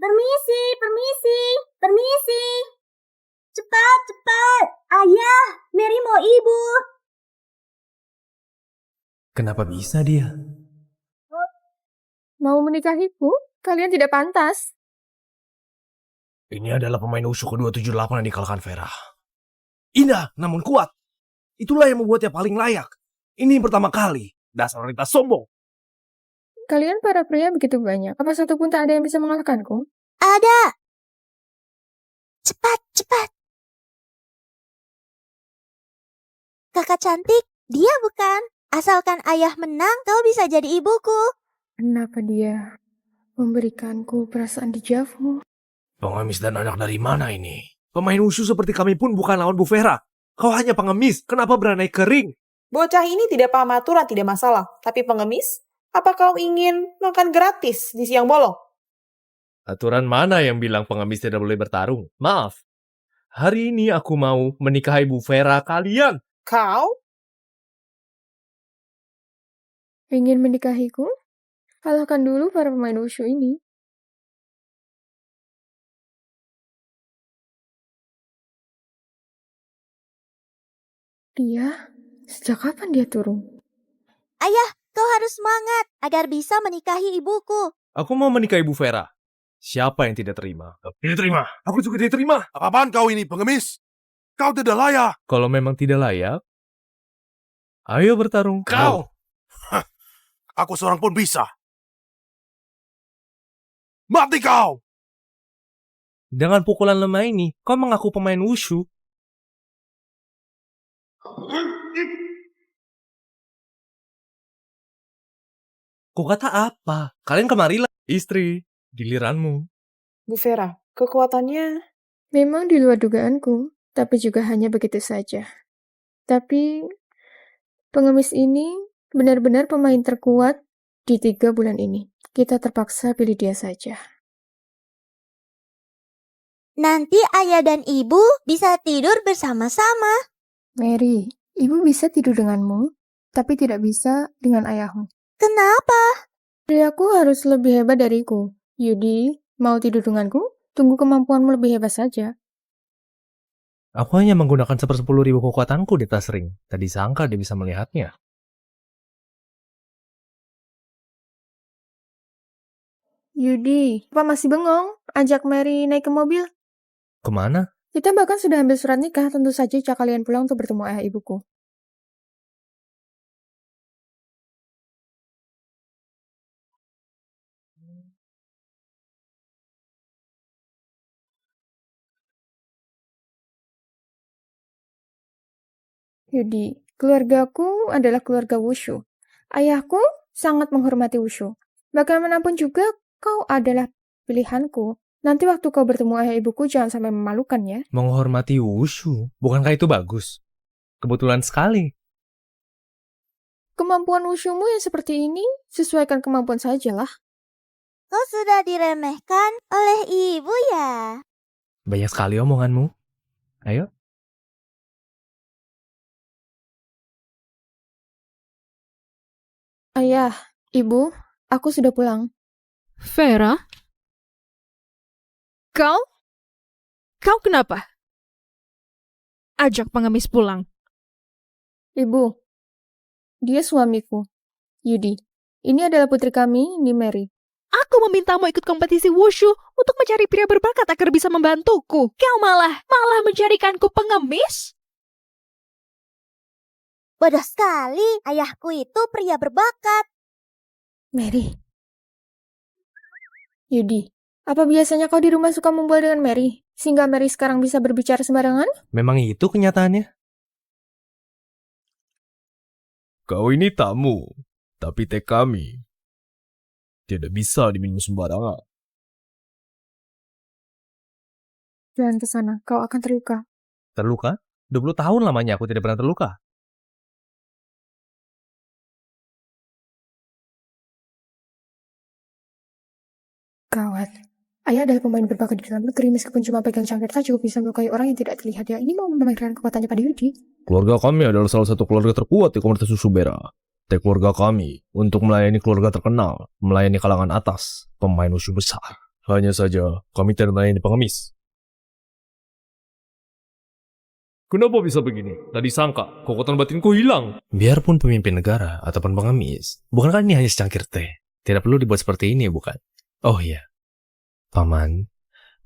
Permisi, permisi, permisi. Cepat, cepat. Ayah, Mary mau ibu. Kenapa bisa dia? Mau menikahiku? Kalian tidak pantas. Ini adalah pemain wushu ke-278 yang dikalahkan Vera. Indah, namun kuat. Itulah yang membuatnya paling layak. Ini yang pertama kali. Dasar wanita sombong. Kalian para pria begitu banyak. Apa satu pun tak ada yang bisa mengalahkanku? Ada. Cepat, cepat. Kakak cantik, dia bukan. Asalkan ayah menang, kau bisa jadi ibuku. Kenapa dia memberikanku perasaan dejavu? Pengemis dan anak dari mana ini? Pemain wushu seperti kami pun bukan lawan Bu Vera. Kau hanya pengemis. Kenapa beranai kering? Bocah ini tidak paham aturan tidak masalah, tapi pengemis? Apa kau ingin makan gratis di siang bolong? Aturan mana yang bilang pengemis tidak boleh bertarung? Maaf. Hari ini aku mau menikahi Bu Vera kalian. Kau? Ingin menikahiku? Kalahkan dulu para pemain wushu ini. Sejak kapan dia turun? Ayah, kau harus semangat agar bisa menikahi ibuku. Aku mau menikahi Bu Vera. Siapa yang tidak terima? Tidak terima. Aku juga tidak terima. Apaan kau ini, pengemis? Kau tidak layak. Kalau memang tidak layak, ayo bertarung. Kau! Hah, aku seorang pun bisa. Mati kau! Dengan pukulan lemah ini, kau mengaku pemain wushu. Kau kata apa? Kalian kemarilah. Istri, giliranmu. Bu Vera, kekuatannya... Memang di luar dugaanku, tapi juga hanya begitu saja. Tapi pengemis ini benar-benar pemain terkuat di 3 bulan ini. Kita terpaksa pilih dia saja. Nanti ayah dan ibu bisa tidur bersama-sama. Mary, ibu bisa tidur denganmu, tapi tidak bisa dengan ayahmu. Kenapa? Aku harus lebih hebat dariku. Yudi, mau tidur denganku? Tunggu kemampuanmu lebih hebat saja. Aku hanya menggunakan 1/10.000 kekuatanku di tas ring. Tadi sangka dia bisa melihatnya. Yudi, apa masih bengong? Ajak Mary naik ke mobil. Kemana? Kita bahkan sudah ambil surat nikah, tentu saja jika kalian pulang untuk bertemu ayah ibuku. Yudi, keluargaku adalah keluarga wushu. Ayahku sangat menghormati wushu. Bagaimanapun juga, kau adalah pilihanku. Nanti waktu kau bertemu ayah ibuku, jangan sampai memalukan ya. Menghormati wushu. Bukankah itu bagus? Kebetulan sekali. Kemampuan wushumu yang seperti ini, sesuaikan kemampuan sajalah. Kau sudah diremehkan oleh ibu ya? Banyak sekali omonganmu. Ayo. Ayah, ibu, aku sudah pulang. Vera? Kau kenapa? Ajak pengemis pulang. Ibu, dia suamiku, Yudi. Ini adalah putri kami, ini Mary. Aku memintamu ikut kompetisi wushu untuk mencari pria berbakat agar bisa membantuku. Kau malah menjadikanku pengemis? Bodoh sekali, ayahku itu pria berbakat. Mary. Yudi, apa biasanya kau di rumah suka membual dengan Mary? Sehingga Mary sekarang bisa berbicara sembarangan? Memang itu kenyataannya? Kau ini tamu, tapi teh kami tidak bisa diminum sembarangan. Jangan ke sana, kau akan terluka. Terluka? 20 tahun lamanya aku tidak pernah terluka. Gawat. Ayah adalah pemain berbakat di dalam negeri, meskipun cuma pegang cangkir saja cukup bisa melukai orang yang tidak terlihat. Dia ini mau memamerkan kekuatannya pada Yudi. Keluarga kami adalah salah satu keluarga terkuat di komunitas Susubera. Teh keluarga kami untuk melayani keluarga terkenal, melayani kalangan atas, pemain wushu besar. Hanya saja kami tidak melayani pengemis. Kenapa bisa begini? Tadi sangka kekuatan batinku hilang. Biarpun pemimpin negara ataupun pengemis, bukankah ini hanya secangkir teh? Tidak perlu dibuat seperti ini, bukan? Oh iya, Paman,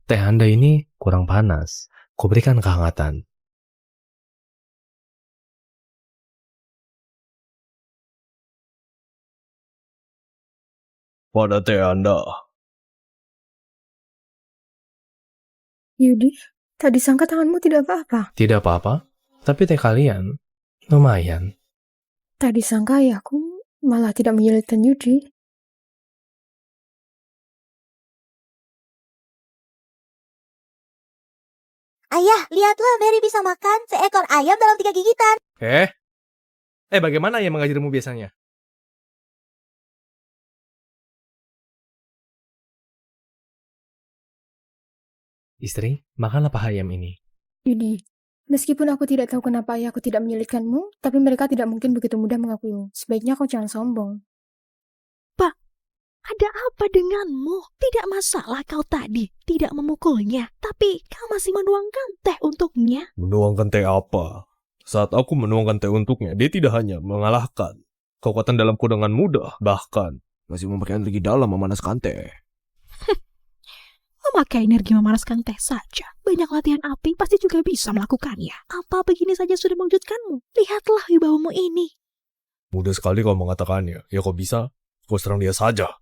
teh Anda ini kurang panas. Kuberikan kehangatan. Pada teh Anda. Yudi, tadi sangka tanganmu tidak apa-apa. Tidak apa-apa, tapi teh kalian lumayan. Tadi sangka ayahku malah tidak menyulitkan Yudi. Ayah, lihatlah Mary bisa makan seekor ayam dalam 3 gigitan. Bagaimana yang mengajarimu biasanya? Istri, makanlah paha ayam ini. Yudi, meskipun aku tidak tahu kenapa ayahku tidak menyulitkanmu, tapi mereka tidak mungkin begitu mudah mengakuimu. Sebaiknya kau jangan sombong. Ada apa denganmu? Tidak masalah kau tadi tidak memukulnya, tapi kau masih menuangkan teh untuknya. Menuangkan teh apa? Saat aku menuangkan teh untuknya, dia tidak hanya mengalahkan kekuatan dalamku dengan mudah, bahkan masih memakai energi dalam memanaskan teh. Memakai energi memanaskan teh saja. Banyak latihan api pasti juga bisa melakukannya. Apa begini saja sudah mengejutkanmu? Lihatlah wibawamu ini. Mudah sekali kau mengatakannya. Ya kau bisa, kau serang dia saja.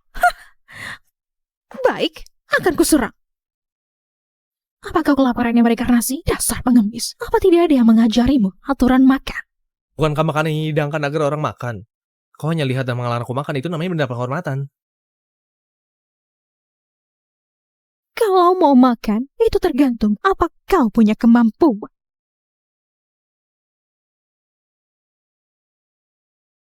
Baik, akan kuserang. Apakah kelaparannya mereka nasi? Dasar pengemis. Apa tidak ada yang mengajarimu aturan makan? Bukankah makanan yang dihidangkan agar orang makan? Kau hanya lihat dan mengelarang aku makan, itu namanya benda penghormatan. Kalau mau makan, itu tergantung apa kau punya kemampuan.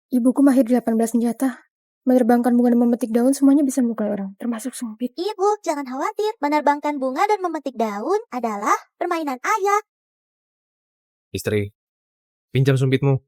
Ibuku mahir 18 senjata. Menerbangkan bunga dan memetik daun semuanya bisa melukai orang, termasuk sumpit. Ibu, jangan khawatir. Menerbangkan bunga dan memetik daun adalah permainan ayah. Istri, pinjam sumpitmu.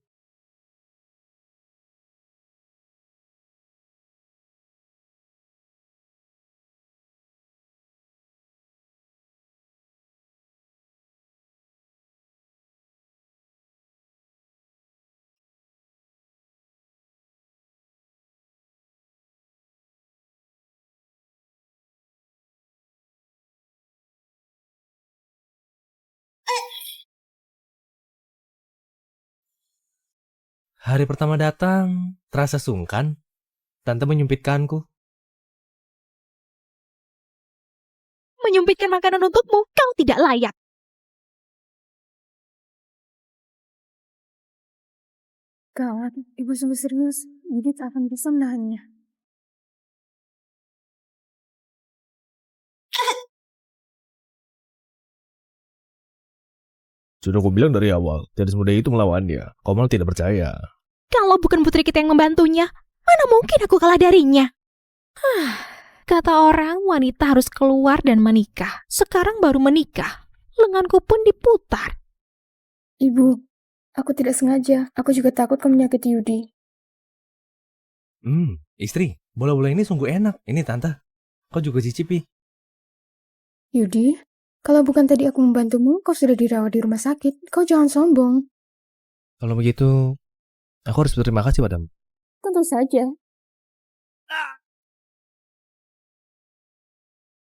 Hari pertama datang, terasa sungkan. Tante menyumpitkanku. Menyumpitkan makanan untukmu, kau tidak layak. Gawat, ibu sungguh serius. Yudi tak akan bisa menahannya. Sudah aku bilang dari awal, tidak semudah itu melawannya. Kau malah tidak percaya. Kalau bukan putri kita yang membantunya, mana mungkin aku kalah darinya? Kata orang, wanita harus keluar dan menikah. Sekarang baru menikah. Lenganku pun diputar. Ibu, aku tidak sengaja. Aku juga takut kau menyakiti Yudi. Istri, bola-bola ini sungguh enak. Ini tante, kau juga cicipi. Yudi, kalau bukan tadi aku membantumu, kau sudah dirawat di rumah sakit. Kau jangan sombong. Kalau begitu, aku harus berterima kasih padamu. Tentu saja.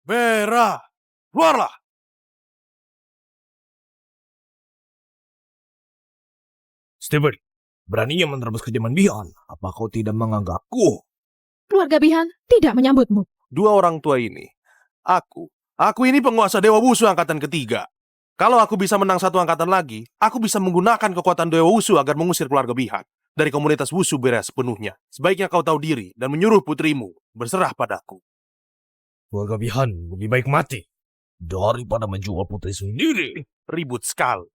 Vera, keluarlah. Steven, beraninya menerobos kediaman Bihan. Apa kau tidak menganggapku? Keluarga Bihan tidak menyambutmu. Dua orang tua ini, aku ini penguasa Dewa Wusu angkatan ketiga. Kalau aku bisa menang satu angkatan lagi, aku bisa menggunakan kekuatan Dewa Wusu agar mengusir keluarga Bihan dari komunitas Wusu beres sepenuhnya. Sebaiknya kau tahu diri dan menyuruh putrimu berserah padaku. Keluarga Bihan lebih baik mati daripada menjual putri sendiri. Ribut sekali.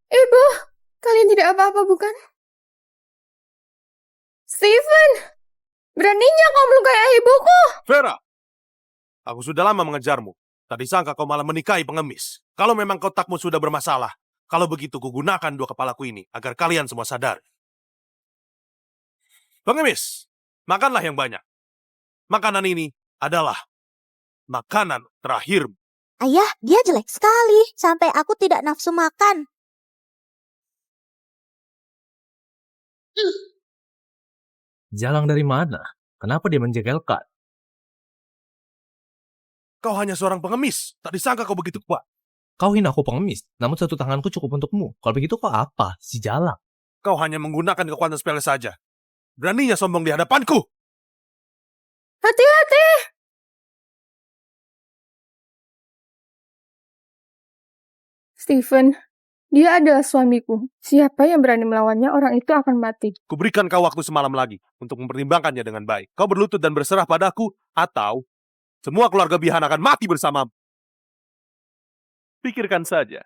Ibu, kalian tidak apa-apa bukan? Steven, beraninya kau melukai ayah ibuku. Vera, aku sudah lama mengejarmu. Tadi sangka kau malah menikahi pengemis. Kalau memang kotakmu sudah bermasalah, kalau begitu kugunakan dua kepalaku ini agar kalian semua sadar. Pengemis, makanlah yang banyak. Makanan ini adalah makanan terakhir. Ayah, dia jelek sekali. Sampai aku tidak nafsu makan. Jalang dari mana? Kenapa dia menjegelkan? Kau hanya seorang pengemis. Tak disangka kau begitu kuat. Kau hina aku pengemis, namun satu tanganku cukup untukmu. Kalau begitu kau apa? Si jalang. Kau hanya menggunakan kekuatan sepele saja. Beraninya sombong di hadapanku. Hati-hati! Stephen, dia adalah suamiku. Siapa yang berani melawannya, orang itu akan mati. Kuberikan kau waktu semalam lagi untuk mempertimbangkannya dengan baik. Kau berlutut dan berserah padaku, atau semua keluarga Bihan akan mati bersamamu. Pikirkan saja.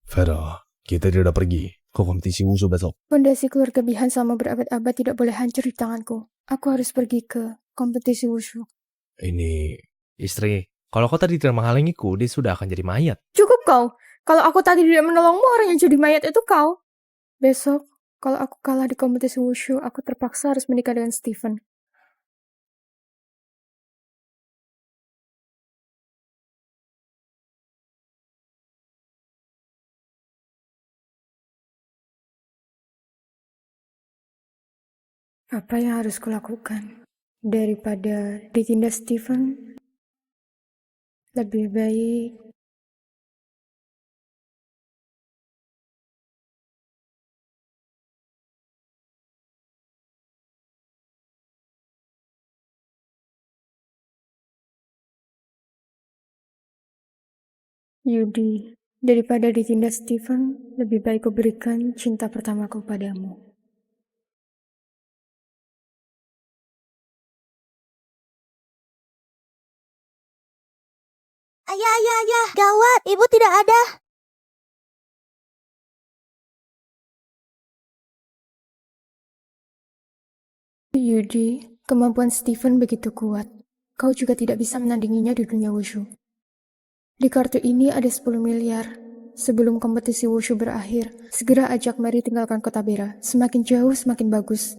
Vera, kita tidak pergi ke kompetisi wushu besok. Fondasi keluarga Bihan sama berabad-abad tidak boleh hancur di tanganku. Aku harus pergi ke kompetisi wushu. Ini, istri, kalau kau tadi tidak menghalangiku, dia sudah akan jadi mayat. Cukup kau. Kalau aku tadi tidak menolongmu, orang yang jadi mayat itu kau. Besok, kalau aku kalah di kompetisi wushu, aku terpaksa harus menikah dengan Stephen. Apa yang harus kulakukan? Daripada ditindas Stephen, lebih baik Yudi. Daripada ditindas Stephen, lebih baik kuberikan cinta pertamaku padamu. Ayah. Gawat, ibu tidak ada. Yudi, kemampuan Stephen begitu kuat. Kau juga tidak bisa menandinginya di dunia wushu. Di kartu ini ada 10 miliar. Sebelum kompetisi wushu berakhir, segera ajak Mary tinggalkan kota Bera. Semakin jauh, semakin bagus.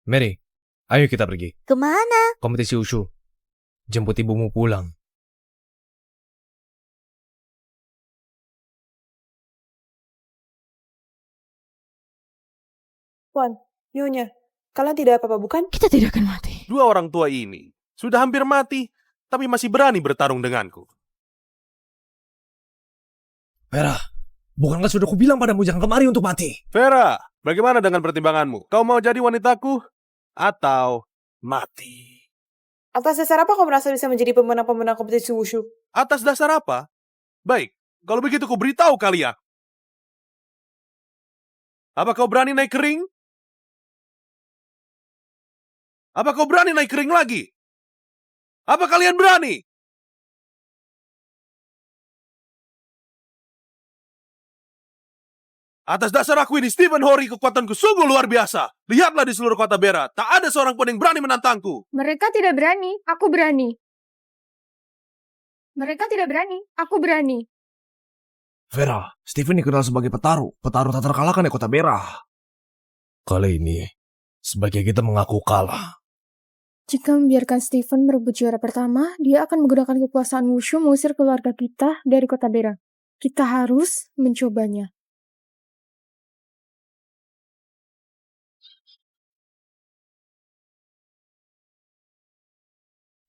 Mary, ayo kita pergi. Kemana? Kompetisi wushu. Jemput ibumu pulang. Wan, Nyonya, kalian tidak apa-apa bukan? Kita tidak akan mati. Dua orang tua ini sudah hampir mati, tapi masih berani bertarung denganku. Vera, bukankah sudah kubilang padamu jangan kemari untuk mati? Vera, bagaimana dengan pertimbanganmu? Kau mau jadi wanitaku atau mati? Atas dasar apa kau merasa bisa menjadi pemenang-pemenang kompetisi wushu? Atas dasar apa? Baik, kalau begitu ku beritahu kalian. Apa kau berani naik ke ring? Apa kau berani naik ke ring lagi? Apa kalian berani? Atas dasar aku ini, Stephen Hori, kekuatanku sungguh luar biasa. Lihatlah di seluruh kota Bera, tak ada seorang pun yang berani menantangku. Mereka tidak berani, aku berani. Mereka tidak berani, aku berani. Vera, Stephen dikenal sebagai petarung tak terkalahkan di kota Bera. Kali ini, sebagai kita mengaku kalah. Jika membiarkan Stephen merebut juara pertama, dia akan menggunakan kekuasaan wushu mengusir keluarga kita dari kota Bera. Kita harus mencobanya.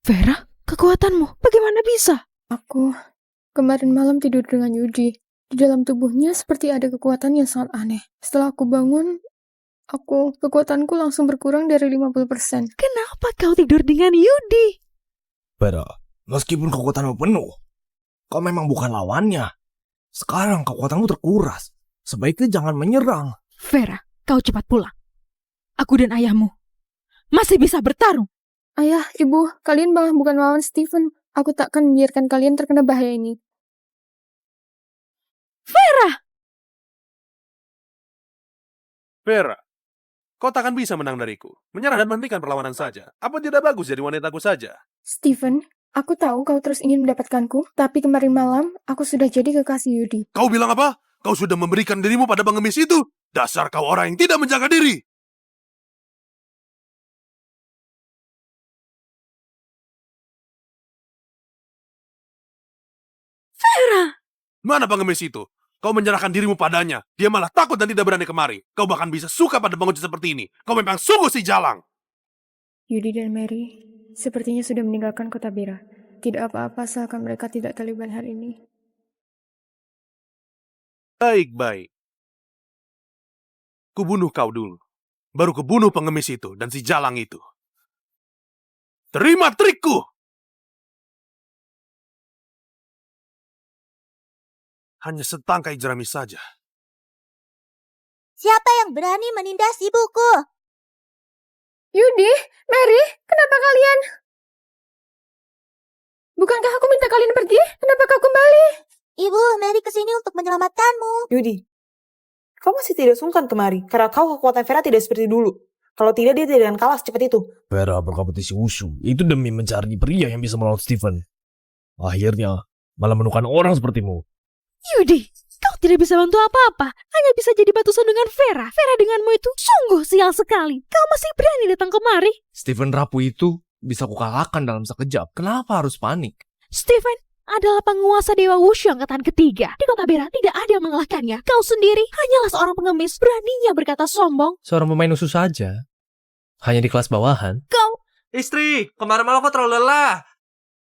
Vera, kekuatanmu, bagaimana bisa? Aku kemarin malam tidur dengan Yudi. Di dalam tubuhnya seperti ada kekuatan yang sangat aneh. Setelah aku bangun, kekuatanku langsung berkurang dari 50%. Kenapa kau tidur dengan Yudi? Vera, meskipun kekuatanmu penuh, kau memang bukan lawannya. Sekarang kekuatanmu terkuras. Sebaiknya jangan menyerang. Vera, kau cepat pulang. Aku dan ayahmu masih bisa bertarung. Ayah, ibu, kalian malah bukan lawan Stephen. Aku takkan membiarkan kalian terkena bahaya ini. Vera, kau takkan bisa menang dariku. Menyerah dan menghentikan perlawanan saja. Apa tidak bagus jadi wanitaku saja? Stephen, Aku tahu kau terus ingin mendapatkanku, tapi kemarin malam aku sudah jadi kekasih Yudi. Kau bilang apa? Kau sudah memberikan dirimu pada pengemis itu? Dasar kau orang yang tidak menjaga diri. Mana pengemis itu? Kau menyerahkan dirimu padanya. Dia malah takut dan tidak berani kemari. Kau bahkan bisa suka pada pengunci seperti ini. Kau memang sungguh si jalang. Yudi dan Mary sepertinya sudah meninggalkan kota Bera. Tidak apa-apa asalkan mereka tidak terlibat hari ini. Baik-baik. Kubunuh kau dulu. Baru kubunuh pengemis itu dan si jalang itu. Terima trikku! Hanya setangkai jerami saja. Siapa yang berani menindas ibuku? Yudi, Mary, kenapa kalian? Bukankah aku minta kalian pergi? Kenapa kau kembali? Ibu, Mary kesini untuk menyelamatkanmu. Yudi, kau masih tidak sungkan kemari karena kau kekuatan Vera tidak seperti dulu. Kalau tidak, dia tidak akan kalah secepat itu. Vera berkompetisi wushu itu demi mencari pria yang bisa melawan Stephen. Akhirnya malah menemukan orang sepertimu. Yudi, kau tidak bisa bantu apa-apa. Hanya bisa jadi batu sandungan Vera. Vera denganmu itu sungguh sial sekali. Kau masih berani datang kemari. Stephen rapuh itu bisa kukalahkan dalam sekejap. Kenapa harus panik? Stephen adalah penguasa Dewa Wushu angkatan ketiga. Di kota Bera tidak ada yang mengalahkannya. Kau sendiri hanyalah seorang pengemis. Beraninya berkata sombong. Seorang pemain wushu saja. Hanya di kelas bawahan. Kau... Istri, kemarin malam kau terlalu lelah.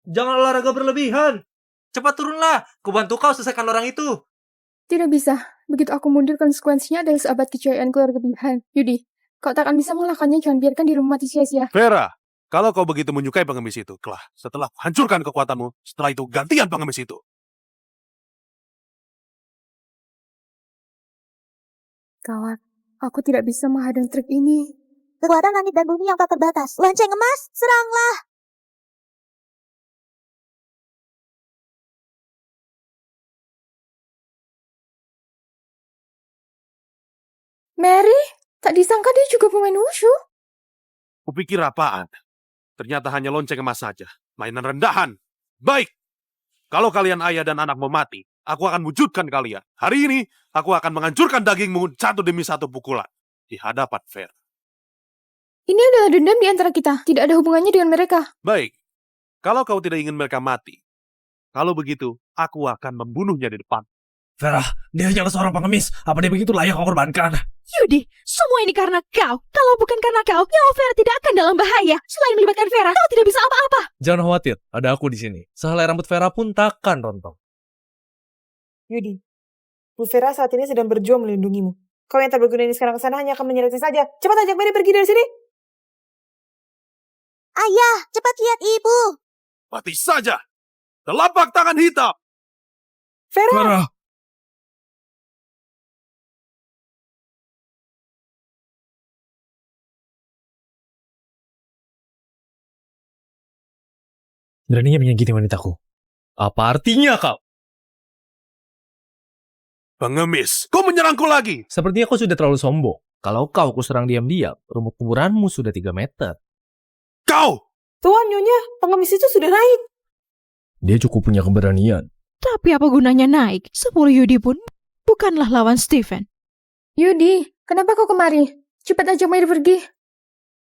Jangan olahraga berlebihan. Cepat turunlah. Kubantu kau selesaikan orang itu. Tidak bisa. Begitu aku mundur, konsekuensinya adalah seabad kejayaan keluarga Bihan. Yudi, kau tak akan bisa mengalahkannya. Jangan biarkan dirimu mati sia-sia. Vera, kalau kau begitu menyukai pengemis itu, kelak setelah hancurkan kekuatanmu, setelah itu gantian pengemis itu. Kawat, aku tidak bisa menghadang trik ini. Kekuatan langit dan bumi yang tak terbatas. Lonceng emas, seranglah. Mary, tak disangka dia juga pemain wushu. Kupikir apaan? Ternyata hanya lonceng emas saja. Mainan rendahan. Baik. Kalau kalian ayah dan anak mau mati, aku akan wujudkan kalian. Hari ini, aku akan menghancurkan dagingmu satu demi satu pukulan. Di hadapan Vera. Ini adalah dendam di antara kita. Tidak ada hubungannya dengan mereka. Baik. Kalau kau tidak ingin mereka mati, kalau begitu, aku akan membunuhnya di depan. Vera, dia hanyalah seorang pengemis. Apa dia begitu layak kau korbankan? Yudi, semua ini karena kau. Kalau bukan karena kau, nyawa Vera tidak akan dalam bahaya. Selain melibatkan Vera, kau tidak bisa apa-apa. Jangan khawatir, ada aku di sini. Sehelai rambut Vera pun takkan rontok. Yudi, Bu Vera saat ini sedang berjuang melindungimu. Kau yang tak berguna ini sekarang ke sana hanya akan menyerahnya saja. Cepat ajak Mary pergi dari sini. Ayah, cepat lihat ibu. Mati saja. Telapak tangan hitam. Vera, Vera! Beraninya menyakiti wanitaku. Apa artinya kau? Pengemis, kau menyerangku lagi. Sepertinya kau sudah terlalu sombong. Kalau kau kuserang diam-diam, rumput kuburanmu sudah 3 meter. Kau! Tuan Nyonya, pengemis itu sudah naik. Dia cukup punya keberanian. Tapi apa gunanya naik? 10 Yudi pun bukanlah lawan Stephen. Yudi, kenapa kau kemari? Cepat ajak Mary pergi.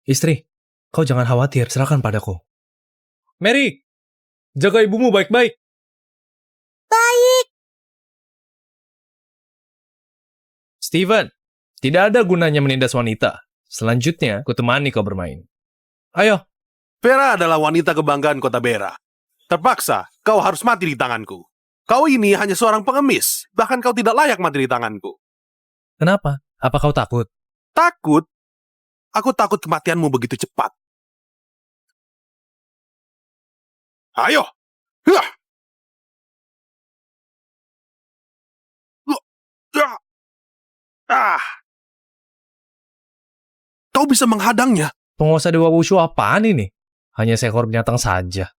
Istri, kau jangan khawatir, serahkan padaku. Mary, jaga ibumu baik-baik. Baik. Steven, tidak ada gunanya menindas wanita. Selanjutnya, kutemani kau bermain. Ayo. Vera adalah wanita kebanggaan kota Bera. Terpaksa, kau harus mati di tanganku. Kau ini hanya seorang pengemis. Bahkan kau tidak layak mati di tanganku. Kenapa? Apa kau takut? Takut? Aku takut kematianmu begitu cepat. Ayo! Hah! Ah! Kau bisa menghadangnya. Penguasa Dewa Wushu apaan ini? Hanya seekor binatang saja.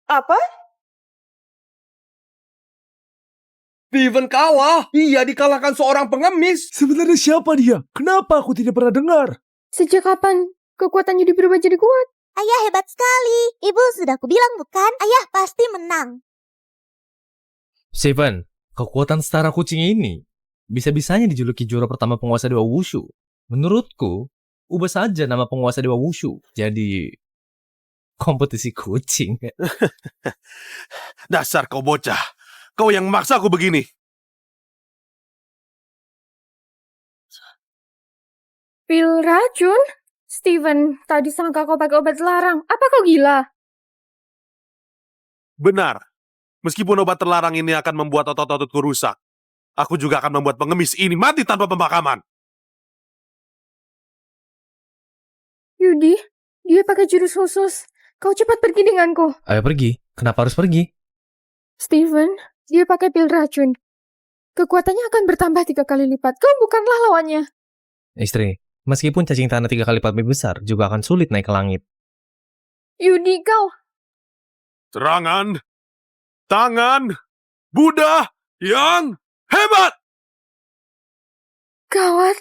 Apa? Steven kalah. Ia dikalahkan seorang pengemis. Sebenarnya siapa dia? Kenapa aku tidak pernah dengar? Sejak kapan kekuatan Yudi berubah jadi kuat? Ayah hebat sekali. Ibu sudah kubilang bukan? Ayah pasti menang. Steven, kekuatan setara kucing ini bisa-bisanya dijuluki juara pertama penguasa Dewa Wushu. Menurutku, ubah saja nama penguasa Dewa Wushu jadi kompetisi kucing. Dasar kau bocah. Kau yang maksa aku begini. Pil racun? Steven, tadi sangka kau pakai obat terlarang. Apa kau gila? Benar. Meskipun obat terlarang ini akan membuat otot-ototku rusak, aku juga akan membuat pengemis ini mati tanpa pemakaman. Yudi, dia pakai jurus khusus. Kau cepat pergi denganku. Ayo pergi. Kenapa harus pergi? Steven, dia pakai pil racun. Kekuatannya akan bertambah 3 kali lipat. Kau bukanlah lawannya. Istri, meskipun cacing tanah 3 kali lipat lebih besar, juga akan sulit naik ke langit. Yudi, kau. Serangan tangan Buddha yang hebat. Gawat.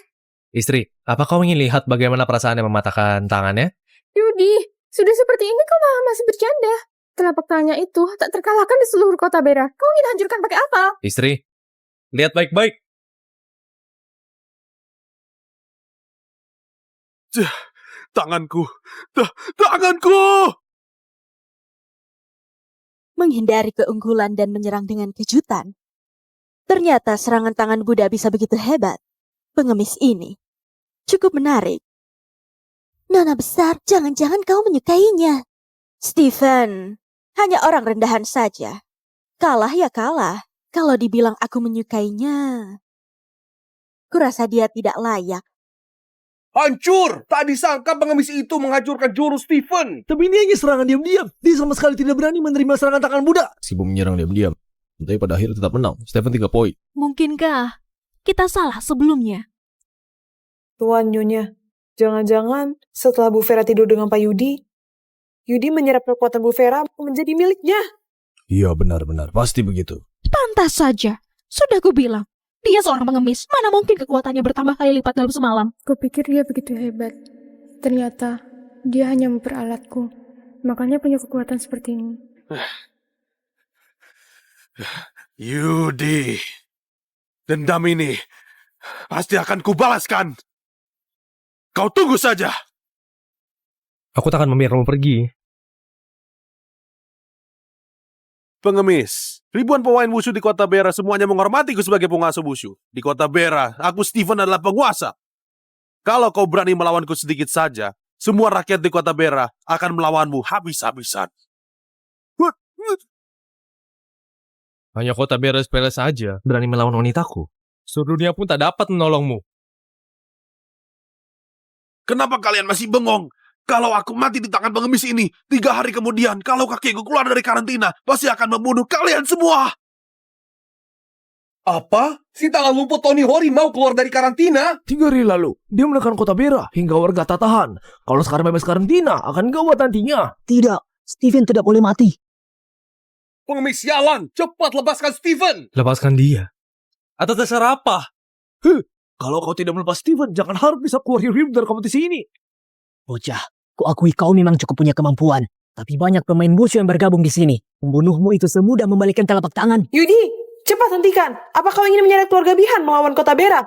Istri, apa kau ingin lihat bagaimana perasaannya mematahkan tangannya? Yudi, sudah seperti ini kau malah masih bercanda. Telapak tangannya itu tak terkalahkan di seluruh kota Bera. Kau ingin hancurkan pakai apa? Istri, lihat baik-baik. Tanganku. Tanganku. Menghindari keunggulan dan menyerang dengan kejutan. Ternyata serangan tangan Buddha bisa begitu hebat. Pengemis ini cukup menarik. Nona besar, jangan-jangan kau menyukainya. Steven, hanya orang rendahan saja. Kalah ya kalah. Kalau dibilang aku menyukainya, kurasa dia tidak layak. Hancur! Tak disangka pengemis itu menghancurkan jurus Steven. Tapi ini hanya serangan diam-diam. Dia sama sekali tidak berani menerima serangan tangan Buddha. Sibuk menyerang diam-diam. Tapi pada akhirnya tetap menang. Stephen 3 poin. Mungkinkah kita salah sebelumnya? Tuan Nyonya, jangan-jangan setelah Bu Vera tidur dengan Pak Yudi, Yudi menyerap kekuatan Bu Vera menjadi miliknya. Iya benar-benar. Pasti begitu. Pantas saja. Sudah kubilang, dia seorang pengemis. Mana mungkin kekuatannya bertambah kali lipat dalam semalam? Kupikir dia begitu hebat. Ternyata dia hanya memperalatku. Makanya punya kekuatan seperti ini. Yudi. Dendam ini pasti akan kubalaskan. Kau tunggu saja. Aku tak akan membiarkanmu pergi. Pengemis, ribuan pemain wushu di kota Bera semuanya menghormatiku sebagai penguasa wushu. Di kota Bera, aku Steven adalah penguasa. Kalau kau berani melawanku sedikit saja, semua rakyat di kota Bera akan melawanmu habis-habisan. Hanya kota beres-beres saja berani melawan wanitaku. Seluruh dunia pun tak dapat menolongmu. Kenapa kalian masih bengong? Kalau aku mati di tangan pengemis ini, 3 hari kemudian, kalau kakekku keluar dari karantina, pasti akan membunuh kalian semua. Apa? Si tangan lumpur Tony Hori mau keluar dari karantina? 3 hari lalu, dia menekan kota Bera hingga warga tak tahan. Kalau sekarang bebas karantina, akan gawat nantinya. Tidak, Steven tidak boleh mati. Pengemis sialan, cepat lepaskan Steven. Lepaskan dia. Atas dasar apa? Kalau kau tidak melepas Steven, jangan harap bisa keluar hidup dari kompetisi ini. Bocah, kuakui kau memang cukup punya kemampuan. Tapi banyak pemain wushu yang bergabung di sini. Membunuhmu itu semudah membalikkan telapak tangan. Yudi, cepat hentikan. Apa kau ingin menyeret keluarga Bihan melawan kota Bera?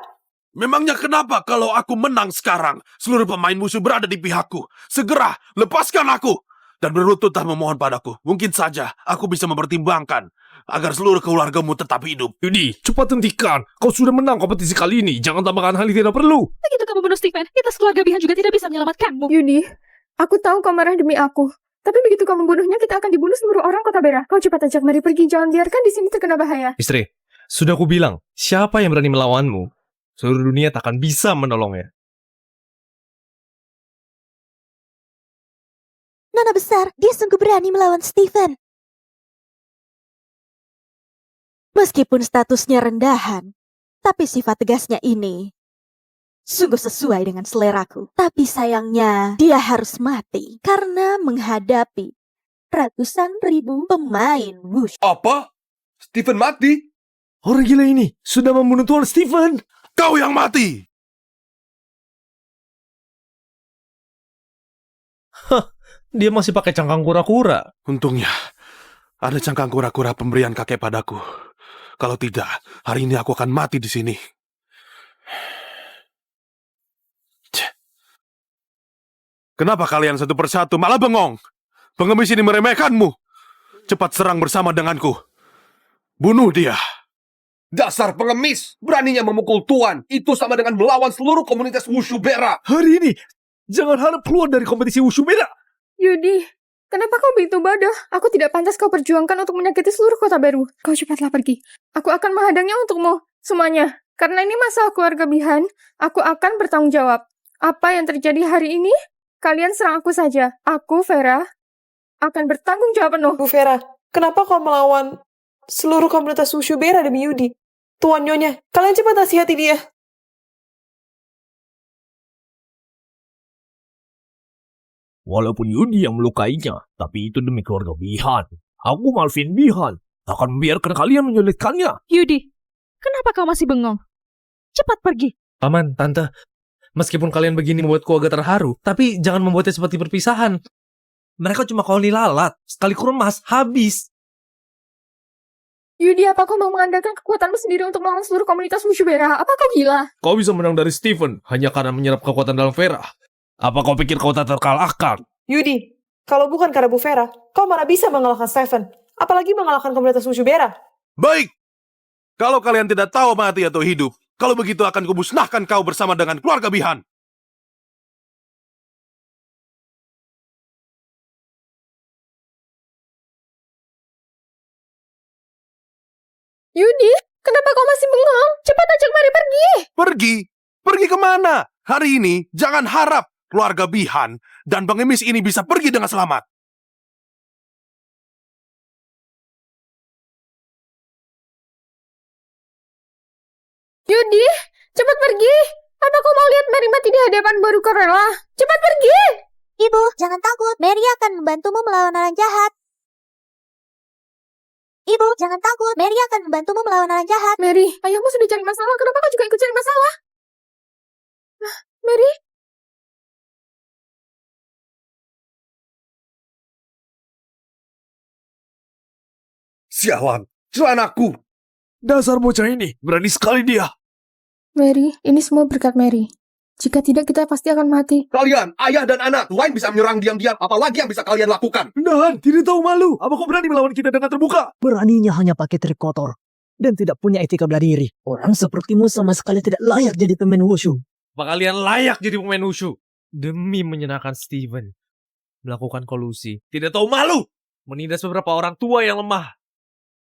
Memangnya kenapa kalau aku menang sekarang? Seluruh pemain musuh berada di pihakku. Segera, lepaskan aku. Dan berlututlah memohon padaku. Mungkin saja aku bisa mempertimbangkan agar seluruh keluargamu tetap hidup. Yudi, cepat hentikan. Kau sudah menang kompetisi kali ini. Jangan tambahkan hal yang tidak perlu. Begitu kamu bunuh Steven, kita sekeluarga Bihan juga tidak bisa menyelamatkanmu. Yudi, aku tahu kau marah demi aku. Tapi begitu kau membunuhnya, kita akan dibunuh seluruh orang kota Bera. Kau cepat ajak Mari pergi. Jangan biarkan di sini terkena bahaya. Istri, sudah aku bilang, siapa yang berani melawanmu, seluruh dunia tak akan bisa menolongnya. Nona besar, dia sungguh berani melawan Steven. Meskipun statusnya rendahan, tapi sifat tegasnya ini sungguh sesuai dengan seleraku. Tapi sayangnya, dia harus mati karena menghadapi ratusan ribu pemain wushu. Apa? Steven mati? Orang gila ini sudah membunuh Tuan Steven. Kau yang mati! Dia masih pakai cangkang kura-kura. Untungnya, ada cangkang kura-kura pemberian kakek padaku. Kalau tidak, hari ini aku akan mati di sini. Ceh. Kenapa kalian satu persatu malah bengong? Pengemis ini meremehkanmu. Cepat serang bersama denganku. Bunuh dia. Dasar pengemis, beraninya memukul tuan. Itu sama dengan melawan seluruh komunitas Wushu Bera. Hari ini, jangan harap keluar dari kompetisi wushu beda. Yudi, kenapa kau begitu bodoh? Aku tidak pantas kau perjuangkan untuk menyakiti seluruh kota baru. Kau cepatlah pergi. Aku akan menghadangnya untukmu. Semuanya. Karena ini masalah keluarga Bihan, aku akan bertanggung jawab. Apa yang terjadi hari ini, kalian serang aku saja. Aku, Vera, akan bertanggung jawab penuh. Bu Vera, kenapa kau melawan seluruh komunitas Wushu Bera demi Yudi? Tuan Nyonya, kalian cepat nasihati dia. Walaupun Yudi yang melukainya, tapi itu demi keluarga Bihan. Aku Malvin Bihan akan membiarkan kalian menyulitkannya. Yudi, kenapa kau masih bengong? Cepat pergi. Paman, Tante, meskipun kalian begini membuatku agak terharu, tapi jangan membuatnya seperti perpisahan. Mereka cuma koloni lalat, sekali kuremas, habis. Yudi, apa kau mau mengandalkan kekuatanmu sendiri untuk melawan seluruh komunitas Wushu Bera? Apa kau gila? Kau bisa menang dari Steven hanya karena menyerap kekuatan dalam Vera. Apa kau pikir kau tak terkalahkan? Yudi, kalau bukan karena Bu Vera, kau mana bisa mengalahkan Stephen? Apalagi mengalahkan komunitas Wushu Bera. Baik. Kalau kalian tidak tahu mati atau hidup, kalau begitu akan kumusnahkan kau bersama dengan keluarga Bihan. Yudi, kenapa kau masih bengong? Cepat ajak Mari pergi. Pergi? Pergi kemana? Hari ini jangan harap keluarga Bihan dan pengemis ini bisa pergi dengan selamat. Yudi, cepat pergi. Apa kau mau lihat Mary mati di hadapan baru kau rela? Cepat pergi. Ibu, jangan takut. Mary akan membantumu melawan orang jahat. Ibu, jangan takut. Mary akan membantumu melawan orang jahat. Mary, ayahmu sudah cari masalah. Kenapa kau juga ikut cari masalah? Mary? Sialan, celanaku. Dasar bocah ini, berani sekali dia. Mary, ini semua berkat Mary. Jika tidak, kita pasti akan mati. Kalian, ayah dan anak, lain bisa menyerang diam-diam. Apalagi yang bisa kalian lakukan? Dan tidak tahu malu. Apa kau berani melawan kita dengan terbuka? Beraninya hanya pakai trik kotor. Dan tidak punya etika bela diri. Orang sepertimu sama sekali tidak layak jadi pemain wushu. Apa kalian layak jadi pemain wushu? Demi menyenangkan Steven. Melakukan kolusi. Tidak tahu malu. Menindas beberapa orang tua yang lemah.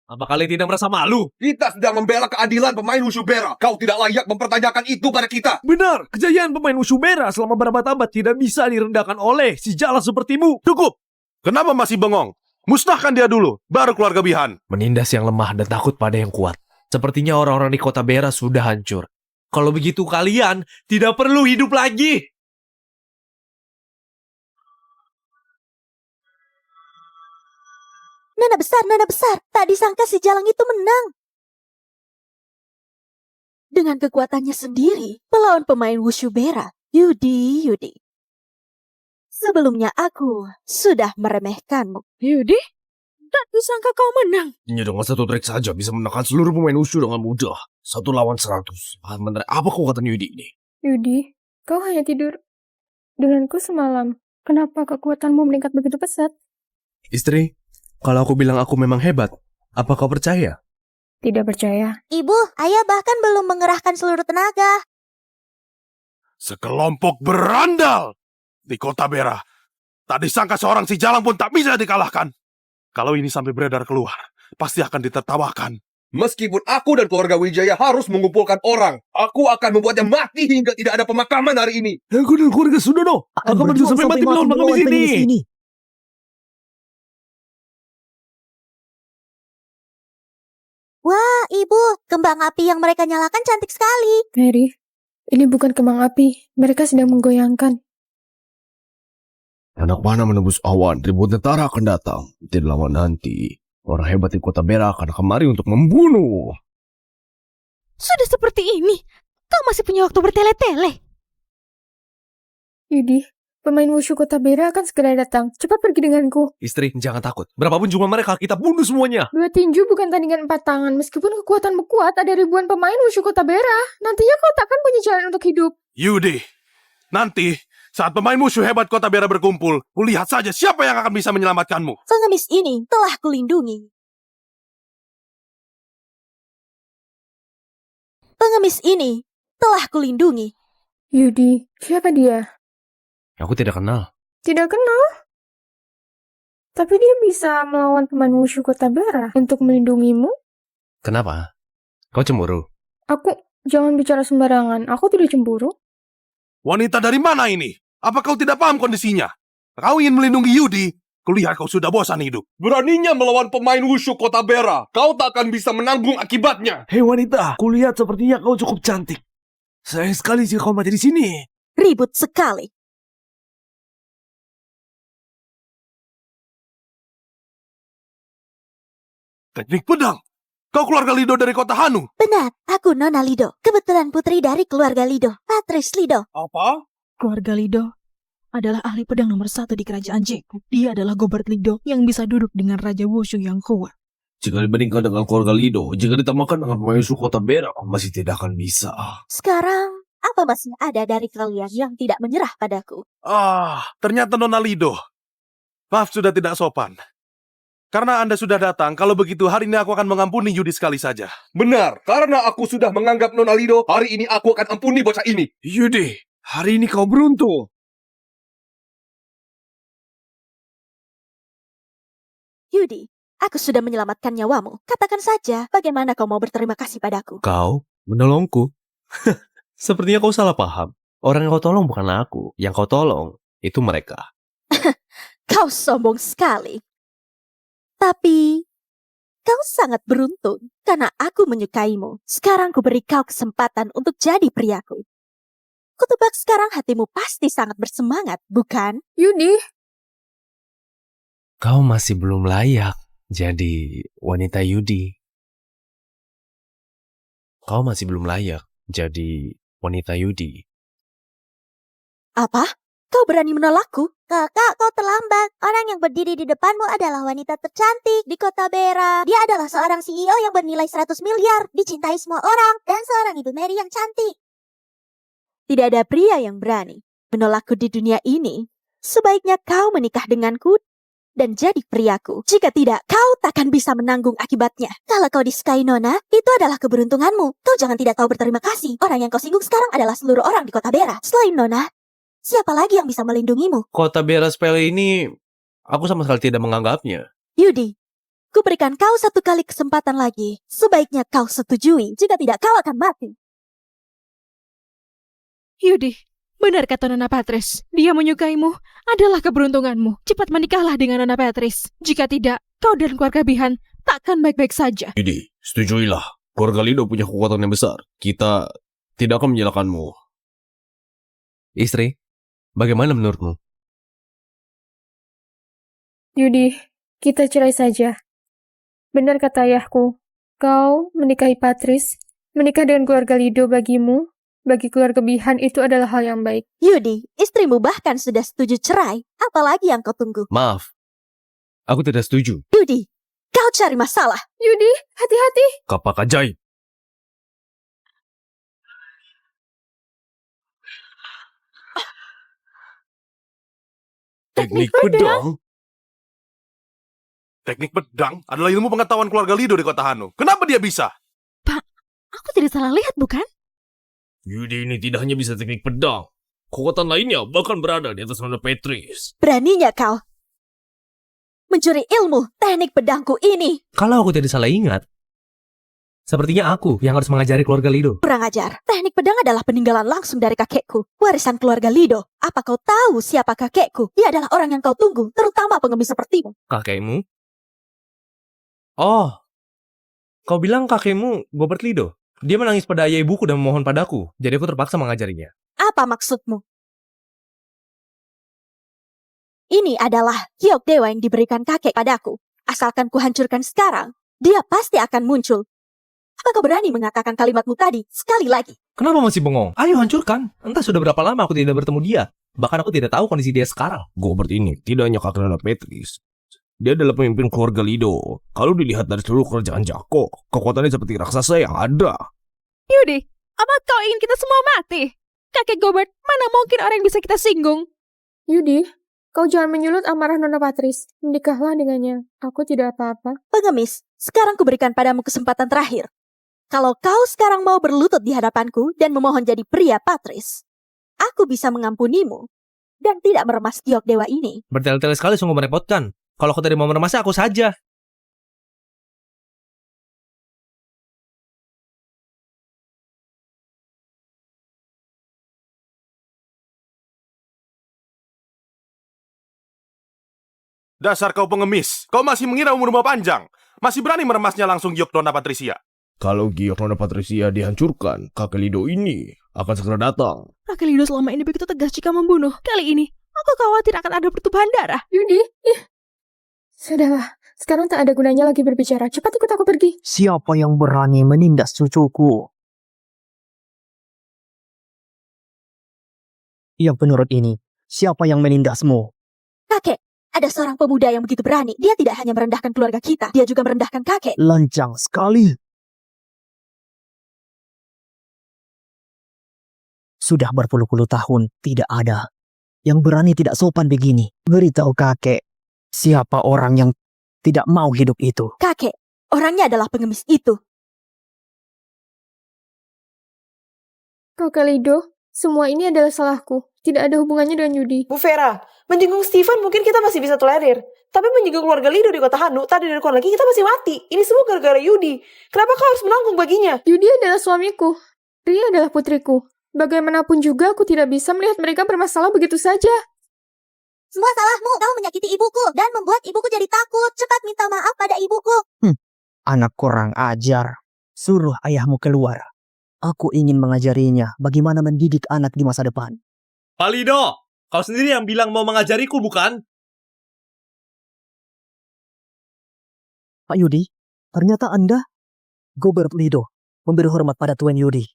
Apa kalian tidak merasa malu? Kita sedang membela keadilan pemain Wushu Bera. Kau tidak layak mempertanyakan itu pada kita. Benar, kejayaan pemain wushu merah selama berabad-abad tidak bisa direndahkan oleh si jalan sepertimu. Cukup. Kenapa masih bengong? Musnahkan dia dulu, baru keluarga Bihan. Menindas yang lemah dan takut pada yang kuat. Sepertinya orang-orang di kota Bera sudah hancur. Kalau begitu kalian tidak perlu hidup lagi. Nana besar, tak disangka si Jalang itu menang. Dengan kekuatannya sendiri, melawan pemain Wushu Bera, Yudi. Sebelumnya aku sudah meremehkanmu. Yudi, tak disangka kau menang. Hanya dengan satu trik saja bisa menekan seluruh pemain wushu dengan mudah. 1 lawan 100. Apa kekuatan Yudi ini? Yudi, kau hanya tidur denganku semalam. Kenapa kekuatanmu meningkat begitu pesat? Istri, kalau aku bilang aku memang hebat, apa kau percaya? Tidak percaya. Ibu, ayah bahkan belum mengerahkan seluruh tenaga. Sekelompok berandal di kota Bera. Tak disangka seorang si Jalang pun tak bisa dikalahkan. Kalau ini sampai beredar keluar, pasti akan ditertawakan. Meskipun aku dan keluarga Wijaya harus mengumpulkan orang, aku akan membuatnya mati hingga tidak ada pemakaman hari ini. Aku dan keluarga Sudono akan berjuang sampai mati melawan pengemis ini. Wah, ibu, kembang api yang mereka nyalakan cantik sekali. Mary, ini bukan kembang api. Mereka sedang menggoyangkan. Anak panah menembus awan, ribuan tentara akan datang. Tidak lama nanti, orang hebat di kota Bera akan kemari untuk membunuh. Sudah seperti ini, kau masih punya waktu bertele-tele. Yudi, Pemain wushu Kota Bera akan segera datang. Cepat pergi denganku. Istri, jangan takut. Berapapun jumlah mereka, kita bunuh semuanya. 2 tinju bukan tandingan 4 tangan. Meskipun kekuatanmu kuat, ada ribuan pemain wushu Kota Bera. Nantinya kau takkan punya jalan untuk hidup. Yudi, nanti saat pemain musuh hebat Kota Bera berkumpul, lihat saja siapa yang akan bisa menyelamatkanmu. Pengemis ini telah kulindungi. Pengemis ini telah kulindungi. Yudi, siapa dia? Aku tidak kenal. Tidak kenal. Tapi dia bisa melawan pemain wushu Kota Bera untuk melindungimu. Kenapa? Kau cemburu? Jangan bicara sembarangan. Aku tidak cemburu. Wanita dari mana ini? Apa kau tidak paham kondisinya? Kau ingin melindungi Yudi? Kulihat kau sudah bosan hidup. Beraninya melawan pemain wushu Kota Bera, kau tak akan bisa menanggung akibatnya. Hei wanita, kulihat sepertinya kau cukup cantik. Sayang sekali jika kau mati di sini. Ribut sekali. Teknik pedang. Kau keluarga Lido dari kota Hanu. Benar, aku Nona Lido. Kebetulan putri dari keluarga Lido, Patrice Lido. Apa? Keluarga Lido adalah ahli pedang nomor 1 di kerajaan Jeku. Dia adalah Gobert Lido yang bisa duduk dengan Raja Wushu yang kuat. Jika dibandingkan dengan keluarga Lido, jika ditambahkan dengan pemain wushu Kota Bera, masih tidak akan bisa. Sekarang, apa masih ada dari kalian yang tidak menyerah padaku? Ternyata Nona Lido. Maaf sudah tidak sopan. Karena Anda sudah datang, kalau begitu hari ini aku akan mengampuni Yudi sekali saja. Benar, karena aku sudah menganggap Nona Lido, hari ini aku akan ampuni bocah ini. Yudi, hari ini kau beruntung. Yudi, aku sudah menyelamatkan nyawamu. Katakan saja, bagaimana kau mau berterima kasih padaku? Kau menolongku? Sepertinya kau salah paham. Orang yang kau tolong bukan aku. Yang kau tolong, itu mereka. Kau sombong sekali. Tapi, kau sangat beruntung karena aku menyukaimu. Sekarang ku beri kau kesempatan untuk jadi priaku. Kutebak sekarang hatimu pasti sangat bersemangat, bukan? Yudi, Kau masih belum layak jadi wanita Yudi. Kau masih belum layak jadi wanita Yudi. Apa? Kau berani menolakku? Kakak, kau terlambat. Orang yang berdiri di depanmu adalah wanita tercantik di kota Bera. Dia adalah seorang CEO yang bernilai 100 miliar, dicintai semua orang, dan seorang ibu Mary yang cantik. Tidak ada pria yang berani menolakku di dunia ini. Sebaiknya kau menikah denganku dan jadi priaku. Jika tidak, kau takkan bisa menanggung akibatnya. Kalau kau disukai Nona, itu adalah keberuntunganmu. Kau jangan tidak tahu berterima kasih. Orang yang kau singgung sekarang adalah seluruh orang di kota Bera. Selain Nona, siapa lagi yang bisa melindungimu? Kota Bera Spell ini, aku sama sekali tidak menganggapnya. Yudi, ku berikan kau satu kali kesempatan lagi. Sebaiknya kau setujui. Jika tidak, kau akan mati. Yudi, benar kata Nona Patrice. Dia menyukaimu adalah keberuntunganmu. Cepat menikahlah dengan Nona Patrice. Jika tidak, kau dan keluarga Bihan takkan baik-baik saja. Yudi, setujuilah. Keluarga Lido punya kekuatan yang besar. Kita tidak akan menyalahkanmu. Istri, bagaimana menurutmu? Yudi, kita cerai saja. Benar kata ayahku, kau menikahi Patrice, menikah dengan keluarga Lido bagimu, bagi keluarga Bihan itu adalah hal yang baik. Yudi, istrimu bahkan sudah setuju cerai. Apalagi yang kau tunggu? Maaf, aku tidak setuju. Yudi, kau cari masalah. Yudi, hati-hati. Kapak ajaib. Teknik pedang? Teknik pedang adalah ilmu pengetahuan keluarga Lido di kota Hanu. Kenapa dia bisa? Pak, aku tidak salah lihat bukan? Yudi ini tidak hanya bisa teknik pedang. Kekuatan lainnya bahkan berada di atas Nona Patrice. Beraninya kau mencuri ilmu teknik pedangku ini. Kalau aku tidak salah ingat, sepertinya aku yang harus mengajari keluarga Lido. Kurang ajar. Teknik pedang adalah peninggalan langsung dari kakekku. Warisan keluarga Lido. Apa kau tahu siapa kakekku? Dia adalah orang yang kau tunggu, terutama pengemis sepertimu. Kakekmu? Oh, kau bilang kakekmu Gobert Lido? Dia menangis pada ayah ibuku dan memohon padaku, jadi aku terpaksa mengajarinya. Apa maksudmu? Ini adalah giok dewa yang diberikan kakek padaku. Asalkan ku hancurkan sekarang, dia pasti akan muncul. Apa kau berani mengatakan kalimatmu tadi sekali lagi? Kenapa masih bengong? Ayo hancurkan. Entah sudah berapa lama aku tidak bertemu dia. Bahkan aku tidak tahu kondisi dia sekarang. Gobert ini tidak hanya kakak Nona Petris. Dia adalah pemimpin keluarga Lido. Kalau dilihat dari seluruh kerajaan Jako, kekuatannya seperti raksasa yang ada. Yudi, apa kau ingin kita semua mati? Kakek Gobert, mana mungkin orang yang bisa kita singgung? Yudi, kau jangan menyulut amarah Nona Patris. Menikahlah dengannya. Aku tidak apa-apa. Pengemis, sekarang kuberikan padamu kesempatan terakhir. Kalau kau sekarang mau berlutut di hadapanku dan memohon jadi pria Patris, aku bisa mengampunimu dan tidak meremas giok dewa ini. Bertele-tele sekali sungguh merepotkan. Kalau kau tidak mau meremasnya, aku saja. Dasar kau pengemis, kau masih mengira umurmu panjang. Masih berani meremasnya langsung giok Nona Patricia. Kalau giok Nona Patricia dihancurkan, kakek Lido ini akan segera datang. Kakek Lido selama ini begitu tegas jika membunuh. Kali ini, aku khawatir akan ada pertumpahan darah. Yudi, sudahlah. Sekarang tak ada gunanya lagi berbicara. Cepat ikut aku pergi. Siapa yang berani menindas cucuku? Yang menurut ini, siapa yang menindasmu? Kakek, ada seorang pemuda yang begitu berani. Dia tidak hanya merendahkan keluarga kita, dia juga merendahkan kakek. Lancang sekali. Sudah berpuluh-puluh tahun tidak ada yang berani tidak sopan begini. Beritahu kakek, siapa orang yang tidak mau hidup itu? Kakek, orangnya adalah pengemis itu. Kakak Lido, semua ini adalah salahku. Tidak ada hubungannya dengan Yudi. Bu Vera, menyinggung Steven mungkin kita masih bisa tolerir. Tapi menyinggung keluarga Lido di kota Hanu, tadi dari lagi kita masih mati. Ini semua gara-gara Yudi. Kenapa kau harus menanggung baginya? Yudi adalah suamiku. Ria adalah putriku. Bagaimanapun juga aku tidak bisa melihat mereka bermasalah begitu saja. Semua salahmu. Kau menyakiti ibuku dan membuat ibuku jadi takut. Cepat minta maaf pada ibuku. Anak kurang ajar. Suruh ayahmu keluar. Aku ingin mengajarinya bagaimana mendidik anak di masa depan. Pak Lido, kau sendiri yang bilang mau mengajariku, bukan? Pak Yudi, ternyata Anda, Gobert Lido, memberi hormat pada Tuan Yudi.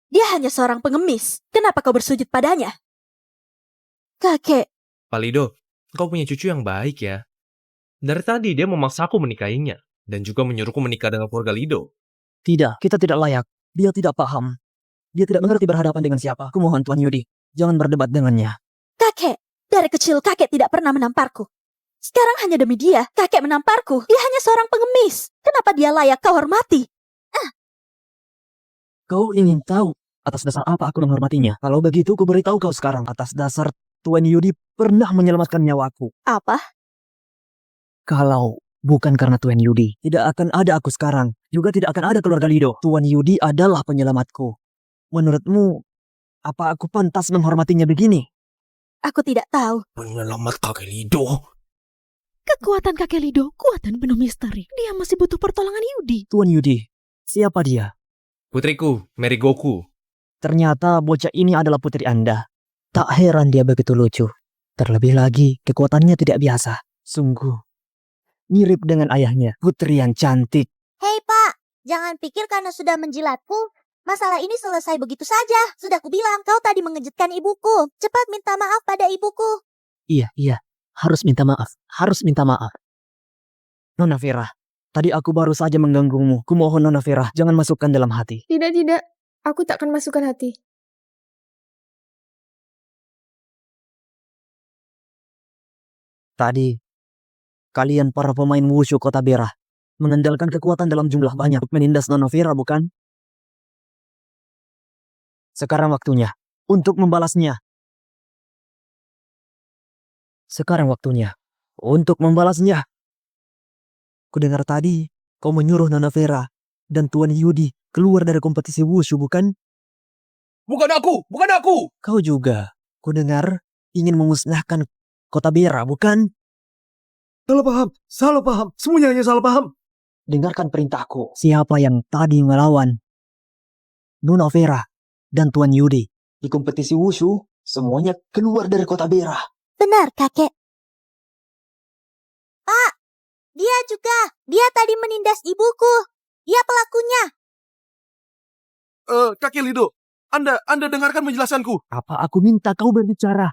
Dia hanya seorang pengemis. Kenapa kau bersujud padanya? Kakek, Pak Lido, kau punya cucu yang baik ya. Dari tadi dia memaksaku menikahinya. Dan juga menyuruhku menikah dengan keluarga Lido. Tidak, kita tidak layak. Dia tidak paham. Dia tidak mengerti berhadapan dengan siapa. Kumohon Tuan Yudi, jangan berdebat dengannya. kakek, dari kecil kakek tidak pernah menamparku. Sekarang hanya demi dia, kakek menamparku. Dia hanya seorang pengemis. Kenapa dia layak kau hormati? Kau ingin tahu atas dasar apa aku menghormatinya? Kalau begitu, ku beritahu kau sekarang. Atas dasar Tuan Yudi pernah menyelamatkan nyawaku. Apa? Kalau bukan karena Tuan Yudi, tidak akan ada aku sekarang. Juga tidak akan ada keluarga Lido. Tuan Yudi adalah penyelamatku. Menurutmu, apa aku pantas menghormatinya begini? Aku tidak tahu. Penyelamat kakek Lido. Kekuatan kakek Lido, kuatan penuh misteri. Dia masih butuh pertolongan Yudi. Tuan Yudi, siapa dia? Putriku, Mary Goku. Ternyata bocah ini adalah putri Anda. Tak heran dia begitu lucu. Terlebih lagi, kekuatannya tidak biasa. Sungguh, mirip dengan ayahnya, putri yang cantik. Hei pak, jangan pikir karena sudah menjilatku, masalah ini selesai begitu saja. Sudah kubilang kau tadi mengejutkan ibuku. Cepat minta maaf pada ibuku. Iya, harus minta maaf, harus minta maaf. Nona Vera, tadi aku baru saja mengganggumu. Kumohon Nona Vera, jangan masukkan dalam hati. Tidak. Aku tak akan masukkan hati. Tadi, kalian para pemain wushu kota Bera mengandalkan kekuatan dalam jumlah banyak untuk menindas Nona Vera, bukan? Sekarang waktunya untuk membalasnya. Sekarang waktunya untuk membalasnya. Kudengar tadi, kau menyuruh Nona Vera dan Tuan Yudi keluar dari kompetisi wushu, bukan? Bukan aku! Kau juga, kudengar, ingin memusnahkan kota Bera, bukan? Salah paham, semuanya hanya salah paham. Dengarkan perintahku. Siapa yang tadi melawan Nona Vera dan Tuan Yudi di kompetisi wushu, semuanya keluar dari kota Bera. Benar kakek. Pak, Dia juga. Dia tadi menindas ibuku. Dia pelakunya. Kakek Lido, Anda dengarkan penjelasanku. Apa aku minta kau berbicara?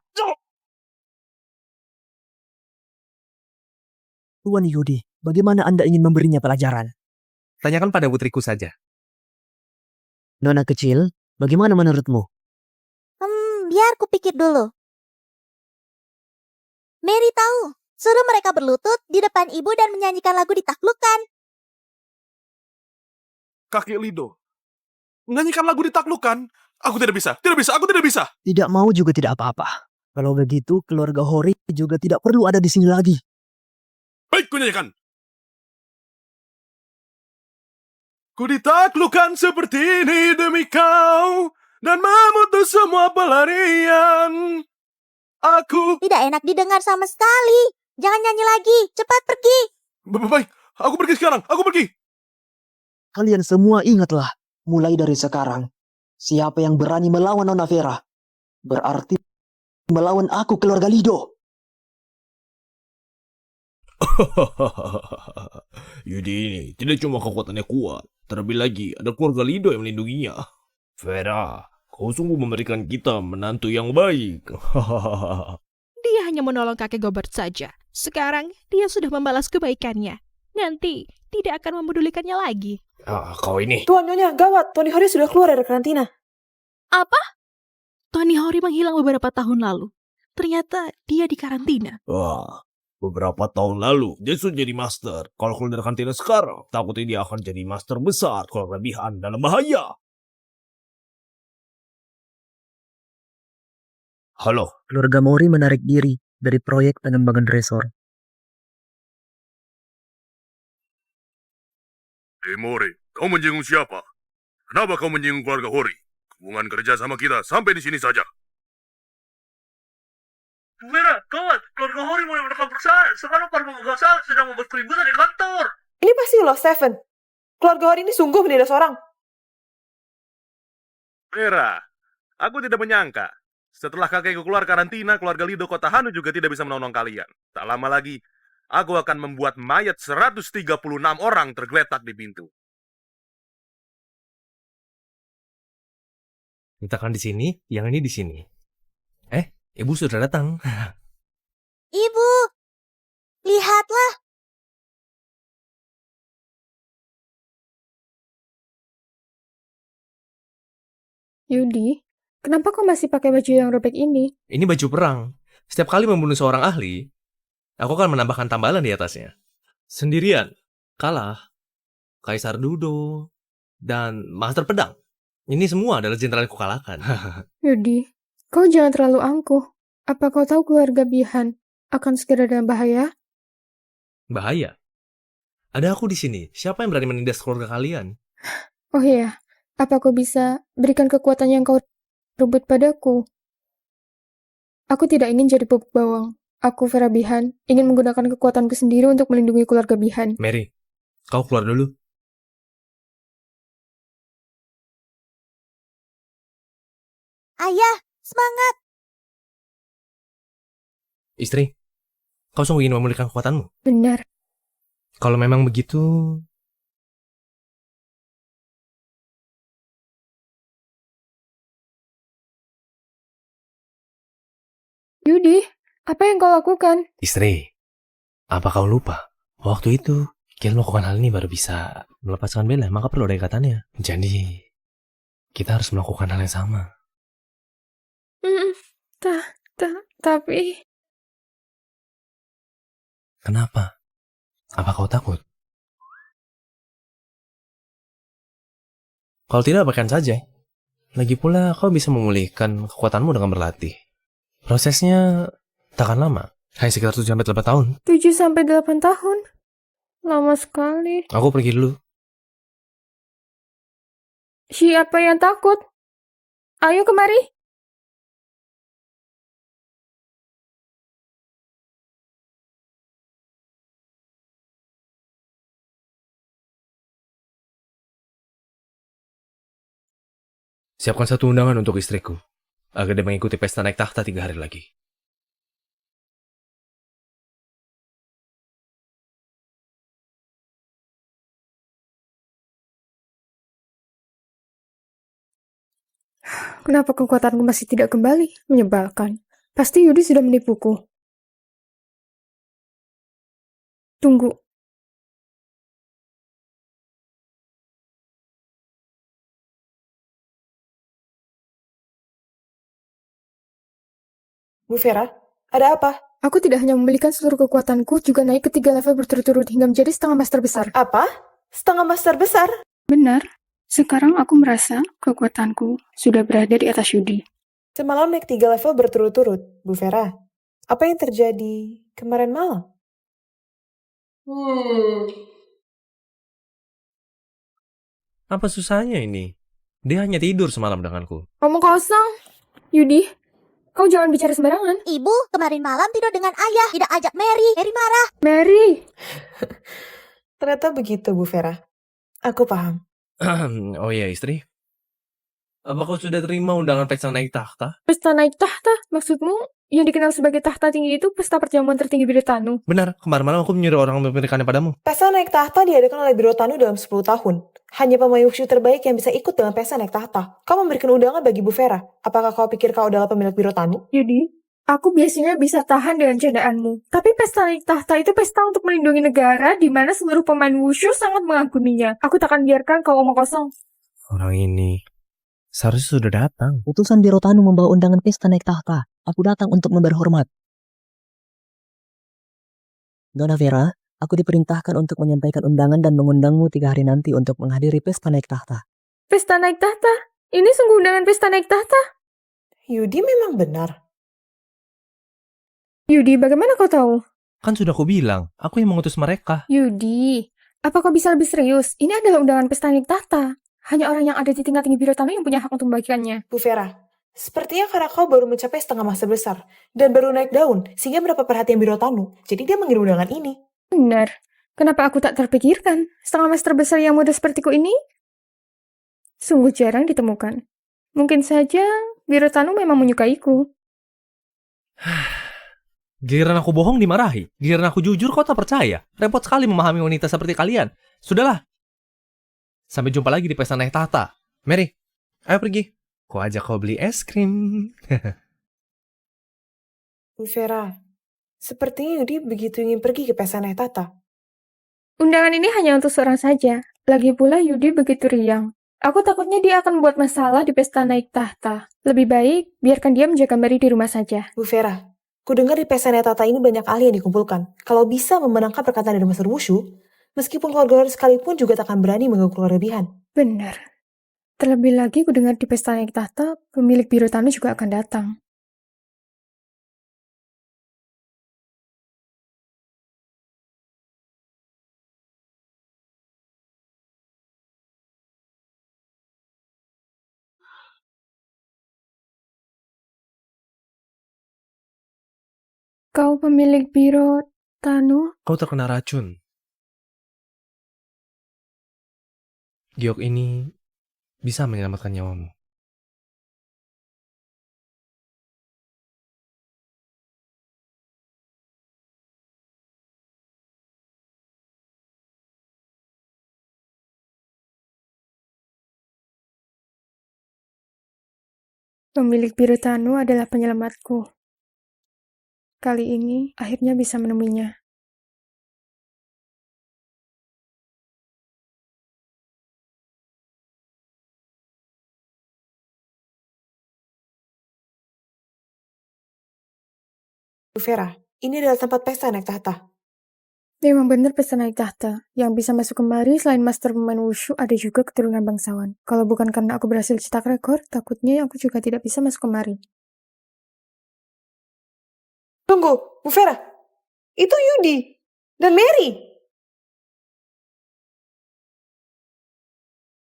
Tuan Yudi, bagaimana Anda ingin memberinya pelajaran? Tanyakan pada putriku saja. Nona kecil, bagaimana menurutmu? Biar ku pikir dulu. Mary tahu. Suruh mereka berlutut di depan ibu dan menyanyikan lagu ditaklukkan. Kakek Lido, menyanyikan lagu ditaklukkan? Aku tidak bisa, aku tidak bisa. Tidak mau juga tidak apa-apa. Kalau begitu, keluarga Hori juga tidak perlu ada di sini lagi. Baik, ku nyanyikan. Ku ditaklukkan seperti ini demi kau, dan memutus semua pelarian. Aku... Tidak enak didengar sama sekali. Jangan nyanyi lagi. Cepat pergi. Baik, aku pergi sekarang, aku pergi. Kalian semua ingatlah, mulai dari sekarang, siapa yang berani melawan Nona Vera, berarti melawan aku, keluarga Lido. Yudi ini tidak cuma kekuatannya kuat, terlebih lagi ada keluarga Lido yang melindunginya. Vera, kau sungguh memberikan kita menantu yang baik. Dia hanya menolong kakek Gobert saja. Sekarang dia sudah membalas kebaikannya. Nanti tidak akan memedulikannya lagi. Kau ini. Tuan Nyonya, gawat. Tony Hori sudah keluar dari karantina. Apa? Tony Hori menghilang beberapa tahun lalu. Ternyata dia di karantina. Wah, beberapa tahun lalu dia sudah jadi master. Kalau keluar dari karantina sekarang, takutnya dia akan jadi master besar. Kalau kelebihan dalam bahaya. Halo. Keluarga Mori menarik diri dari proyek pengembangan resor. Mori, kau menyinggung siapa? Kenapa kau menyinggung keluarga Hori? Hubungan kerja sama kita sampai di sini saja. Vera, kawan, keluarga Hori mulai menekan perusahaan. Sekarang para pemegang saham sedang membuat keributan di kantor. Ini pasti lo, Stephen. Keluarga Hori ini sungguh menindas orang. Vera, aku tidak menyangka. Setelah kakekku keluar karantina, keluarga Lido Kota Hanu juga tidak bisa menolong kalian. Tak lama lagi, aku akan membuat mayat 136 orang tergeletak di pintu. Letakkan di sini, yang ini di sini. Ibu sudah datang. Ibu, lihatlah. Yudi, kenapa kau masih pakai baju yang robek ini? Ini baju perang. Setiap kali membunuh seorang ahli, aku akan menambahkan tambalan di atasnya. Sendirian, kalah, Kaisar Dudo, dan Master Pedang. Ini semua adalah jenderal yang kukalahkan. Yudi, kau jangan terlalu angkuh. Apa kau tahu keluarga Bihan akan segera dalam bahaya? Bahaya. Ada aku di sini. Siapa yang berani menindas keluarga kalian? Oh iya, apa kau bisa berikan kekuatan yang kau rebut padaku? Aku tidak ingin jadi bubuk bawang. Aku, Vera Bihan, ingin menggunakan kekuatanku sendiri untuk melindungi keluarga Bihan. Mary, kau keluar dulu. Ayah, semangat. Istri, kau sungguh ingin memulihkan kekuatanmu? Benar. Kalau memang begitu... Yudi, apa yang kau lakukan? Istri, apa kau lupa? Waktu itu, kita melakukan hal ini baru bisa melepaskan Bella, maka perlu ada ikatannya. Jadi, kita harus melakukan hal yang sama. Tapi... Kenapa? Apa kau takut? Kalau tidak, apakan saja. Lagi pula, kau bisa memulihkan kekuatanmu dengan berlatih. Prosesnya takkan lama. Hanya sekitar 7-8 tahun. 7-8 tahun? Lama sekali. Aku pergi dulu. Siapa yang takut? Ayo kemari. Siapkan satu undangan untuk istriku, agar dia mengikuti pesta naik tahta 3 hari lagi. Kenapa kekuatanku masih tidak kembali? Menyebalkan. Pasti Yudi sudah menipuku. Tunggu. Bu Vera, ada apa? Aku tidak hanya memiliki seluruh kekuatanku, juga naik ke 3 level berturut-turut hingga menjadi setengah master besar. Apa? Setengah master besar? Benar. Sekarang aku merasa kekuatanku sudah berada di atas Yudi. Semalam naik 3 level berturut-turut, Bu Vera. Apa yang terjadi kemarin malam? Apa susahnya ini? Dia hanya tidur semalam denganku. Omong kosong. Yudi, kau jangan bicara sembarangan. Ibu kemarin malam tidur dengan ayah, tidak ajak Mary. Mary marah. Mary. Ternyata begitu, Bu Vera. Aku paham. Oh iya, istri. Apa kau sudah terima undangan pesta naik tahta? Pesta naik tahta? Maksudmu yang dikenal sebagai tahta tinggi itu pesta perjamuan tertinggi Biretanu? Benar, kemarin malam aku menyuruh orang memberikannya padamu. Pesta naik tahta diadakan oleh Birotanu dalam 10 tahun. Hanya pemain wushu terbaik yang bisa ikut dalam pesta naik tahta. Kau memberikan undangan bagi Bu Vera. Apakah kau pikir kau adalah pemilik Birotanu? Yudi, aku biasanya bisa tahan dengan candaanmu. Tapi pesta naik tahta itu pesta untuk melindungi negara di mana seluruh pemain wushu sangat mengaguninya. Aku takkan biarkan kau omong kosong. Orang ini seharusnya sudah datang. Utusan Birotanu membawa undangan pesta naik tahta. Aku datang untuk memberi hormat. Dona Vera, aku diperintahkan untuk menyampaikan undangan dan mengundangmu 3 hari nanti untuk menghadiri pesta naik tahta. Pesta naik tahta? Ini sungguh undangan pesta naik tahta? Yudi memang benar. Yudi, bagaimana kau tahu? Kan sudah aku bilang, aku yang mengutus mereka. Yudi, apa kau bisa lebih serius? Ini adalah undangan pesta naik tahta. Hanya orang yang ada di tingkat tinggi Birotanu yang punya hak untuk membagikannya. Bu Vera, sepertinya karena kau baru mencapai setengah master besar dan baru naik daun sehingga mendapat perhatian Birotanu. Jadi dia mengirim undangan ini. Benar. Kenapa aku tak terpikirkan? Setengah master besar yang muda sepertiku ini sungguh jarang ditemukan. Mungkin saja Birotanu memang menyukaiku. Giliran aku bohong dimarahi. Giliran aku jujur kau tak percaya. Repot sekali memahami wanita seperti kalian. Sudahlah. Sampai jumpa lagi di pesta naik tahta. Mary, ayo pergi. Ku ajak kau beli es krim. Bu Vera, sepertinya Yudi begitu ingin pergi ke pesta naik tahta. Undangan ini hanya untuk seorang saja. Lagi pula Yudi begitu riang. Aku takutnya dia akan membuat masalah di pesta naik tahta. Lebih baik biarkan dia menjaga Mary di rumah saja. Bu Vera, ku dengar di pesta naik tahta ini banyak ahli yang dikumpulkan. Kalau bisa memenangkan perkataan dari Master Wushu, meskipun keluarga sekalipun juga tak akan berani mengganggu berlebihan. Benar. Terlebih lagi ku dengar di pesta naik tahta, pemilik Birotanu juga akan datang. Kau pemilik Birotanu? Kau terkena racun. Giok ini bisa menyelamatkan nyawamu. Pemilik Birotanu adalah penyelamatku. Kali ini akhirnya bisa menemuinya. Bu Vera, ini adalah tempat pesta naik tahta. Memang benar pesta naik tahta. Yang bisa masuk kemari selain master pemain wushu ada juga keturunan bangsawan. Kalau bukan karena aku berhasil cetak rekor, takutnya aku juga tidak bisa masuk kemari. Tunggu, Bu Vera. Itu Yudi dan Mary.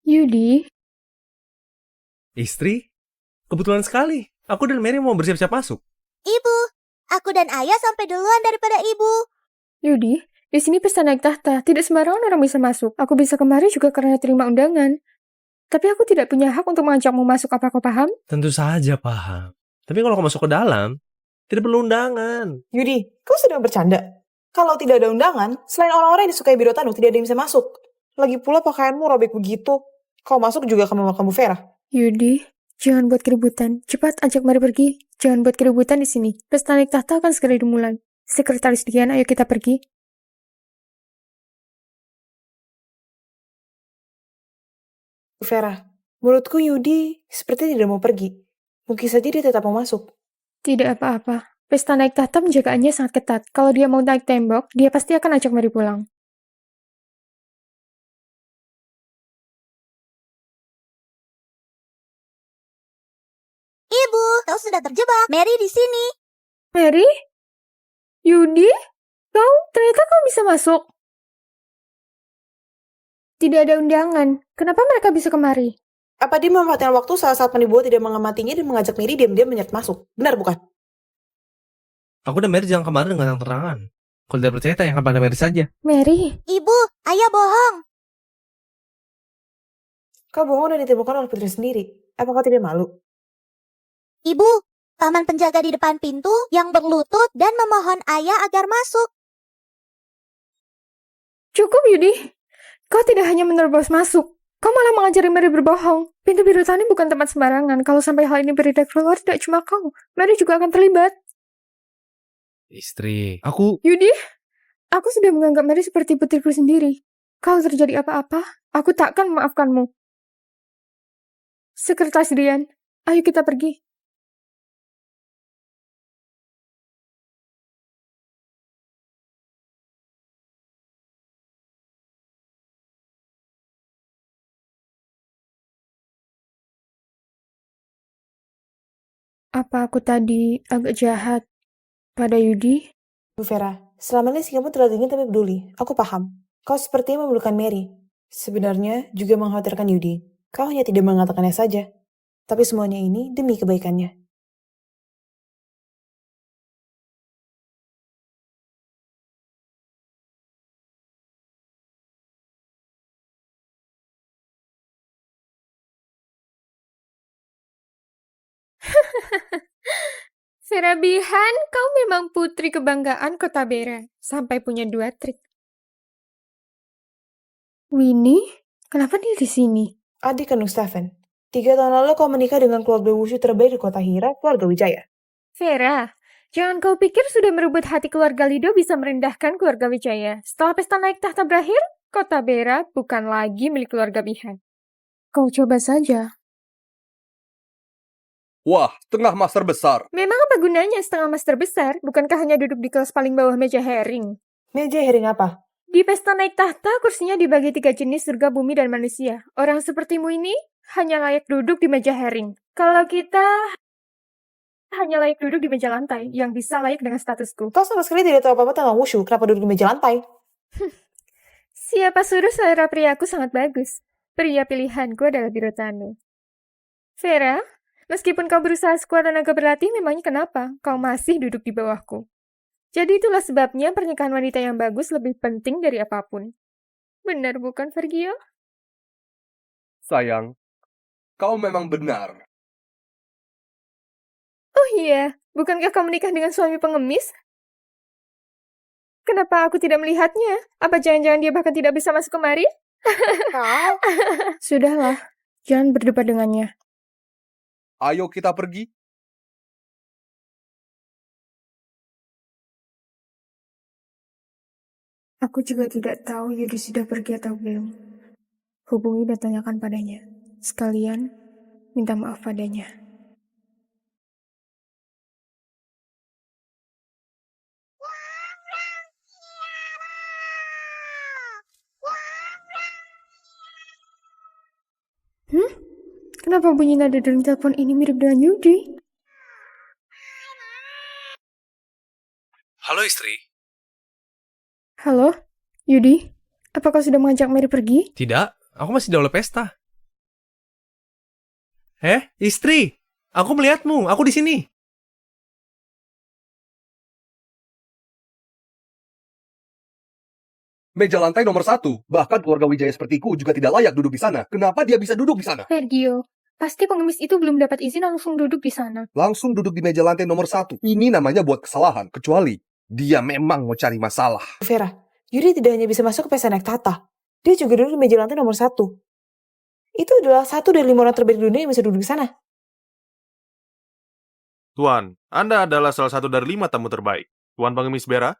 Yudi? Istri? Kebetulan sekali. Aku dan Mary mau bersiap-siap masuk. Ibu, aku dan ayah sampai duluan daripada ibu. Yudi, di sini pesta naik tahta. Tidak sembarangan orang bisa masuk. Aku bisa kemari juga karena terima undangan. Tapi aku tidak punya hak untuk mengajakmu masuk, apa kau paham? Tentu saja paham. Tapi kalau kau masuk ke dalam, tidak perlu undangan. Yudi, kau sedang bercanda? Kalau tidak ada undangan, selain orang-orang yang disukai Birotanu, tidak ada yang bisa masuk. Lagi pula pakaianmu robek begitu. Kau masuk juga akan memakan Bu Vera. Yudi, Jangan buat keributan. Cepat ajak Mary pergi. Jangan buat keributan di sini. Pesta naik tahta akan segera dimulai. Sekretaris Dian, ayo kita pergi. Bu Vera, menurutku Yudi seperti tidak mau pergi. Mungkin saja dia tetap mau masuk. Tidak apa-apa. Pesta naik tahta penjagaannya sangat ketat. Kalau dia mau naik tembok, dia pasti akan ajak Mary pulang. Ibu, kau sudah terjebak. Mary di sini. Mary? Yudi? Ternyata kau bisa masuk. Tidak ada undangan. Kenapa mereka bisa kemari? Apa dia memanfaatkan waktu saat Peniboa tidak mengamatinya dan mengajak Mary diam-diam menyeret masuk? Benar bukan? Aku dan Mary jangan kemarin dengan terang-terangan. Kalau tidak percaya, tanyakan pada Mary saja. Mary? Ibu, ayah bohong. Kau bohong dan ditemukan oleh putri sendiri. Apa kau tidak malu? Ibu, paman penjaga di depan pintu yang berlutut dan memohon ayah agar masuk. Cukup, Yudi. Kau tidak hanya menerobos masuk. Kau malah mengajari Mary berbohong. Pintu biru tani bukan tempat sembarangan. Kalau sampai hal ini beredar keluar, tidak cuma kau. Mary juga akan terlibat. Istri, Yudi, aku sudah menganggap Mary seperti putriku sendiri. Kalau terjadi apa-apa, aku takkan memaafkanmu. Sekretaris Dian, ayo kita pergi. Apa aku tadi agak jahat pada Yudi? Bu Vera, selama ini sikapmu terlalu dingin tapi peduli. Aku paham. Kau sepertinya memerlukan Mary. Sebenarnya juga mengkhawatirkan Yudi. Kau hanya tidak mengatakannya saja. Tapi semuanya ini demi kebaikannya. Serabihan, kau memang putri kebanggaan Kota Bera. Sampai punya 2 trik. Winnie? Kenapa dia di sini? Adik kandung Stephen. 3 tahun lalu kau menikah dengan keluarga wushu terbaik di kota Hira, keluarga Wijaya. Vera, jangan kau pikir sudah merebut hati keluarga Lido bisa merendahkan keluarga Wijaya. Setelah pesta naik tahta berakhir, Kota Bera bukan lagi milik keluarga Bihan. Kau coba saja. Wah, setengah master besar. Memang apa gunanya setengah master besar? Bukankah hanya duduk di kelas paling bawah meja herring? Meja herring apa? Di pesta naik tahta, kursinya dibagi 3 jenis surga, bumi, dan manusia. Orang sepertimu ini hanya layak duduk di meja herring. Kalau kita hanya layak duduk di meja lantai, yang bisa layak dengan statusku. Kau sama sekali tidak tahu apa-apa tentang wushu, kenapa duduk di meja lantai? Siapa suruh selera priaku sangat bagus. Pria pilihanku adalah Birotano. Vera, meskipun kau berusaha sekuat dan agak berlatih, memangnya kenapa? Kau masih duduk di bawahku. Jadi itulah sebabnya pernikahan wanita yang bagus lebih penting dari apapun. Benar bukan, Vergio? Sayang, kau memang benar. Oh iya, bukankah kau menikah dengan suami pengemis? Kenapa aku tidak melihatnya? Apa jangan-jangan dia bahkan tidak bisa masuk kemari? Sudahlah, jangan berdebat dengannya. Ayo kita pergi. Aku juga tidak tahu Yudi sudah pergi atau belum. Hubungi dan tanyakan padanya. Sekalian, minta maaf padanya. Kenapa bunyi nada dalam telepon ini mirip dengan Yudi? halo istri. Halo, Yudi? Apakah sudah mengajak Mary pergi? Tidak, aku masih di aula pesta. Istri, aku melihatmu, aku di sini. Meja lantai nomor 1. Bahkan keluarga Wijaya sepertiku juga tidak layak duduk di sana. Kenapa dia bisa duduk di sana? Vergio, pasti pengemis itu belum dapat izin langsung duduk di sana. Langsung duduk di meja lantai nomor 1. Ini namanya buat kesalahan. Kecuali dia memang mau cari masalah. Bu Vera, Yudi tidak hanya bisa masuk ke pesta naik tahta. Dia juga duduk di meja lantai nomor 1. Itu adalah 1 dari 5 orang terbaik di dunia yang bisa duduk di sana. Tuan, Anda adalah salah satu dari 5 tamu terbaik. Tuan Pengemis Bera?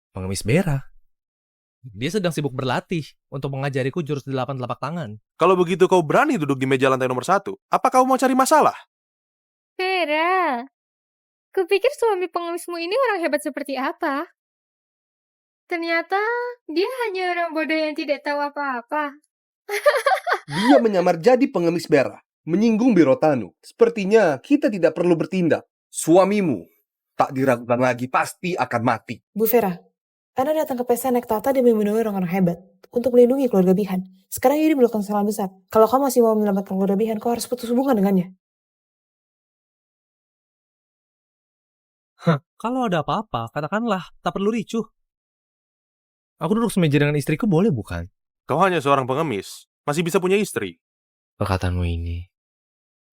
Pengemis Bera. Dia sedang sibuk berlatih untuk mengajariku jurus 8 telapak tangan. Kalau begitu kau berani duduk di meja lantai nomor 1, apa kau mau cari masalah? Vera, kupikir suami pengemismu ini orang hebat seperti apa? Ternyata dia hanya orang bodoh yang tidak tahu apa-apa. Dia menyamar jadi pengemis Bera, menyinggung Birotanu. Sepertinya kita tidak perlu bertindak. Suamimu tak diragukan lagi, pasti akan mati. Bu Vera, Anda datang ke pesta naik tahta demi menemui orang-orang hebat untuk melindungi keluarga Bihan. Sekarang Yudi melakukan kesalahan besar. Kalau kau masih mau menyelamatkan keluarga Bihan, kau harus putus hubungan dengannya. Kalau ada apa-apa, katakanlah, tak perlu ricuh. Aku duduk semeja dengan istriku boleh bukan? Kau hanya seorang pengemis, masih bisa punya istri. Perkataanmu ini.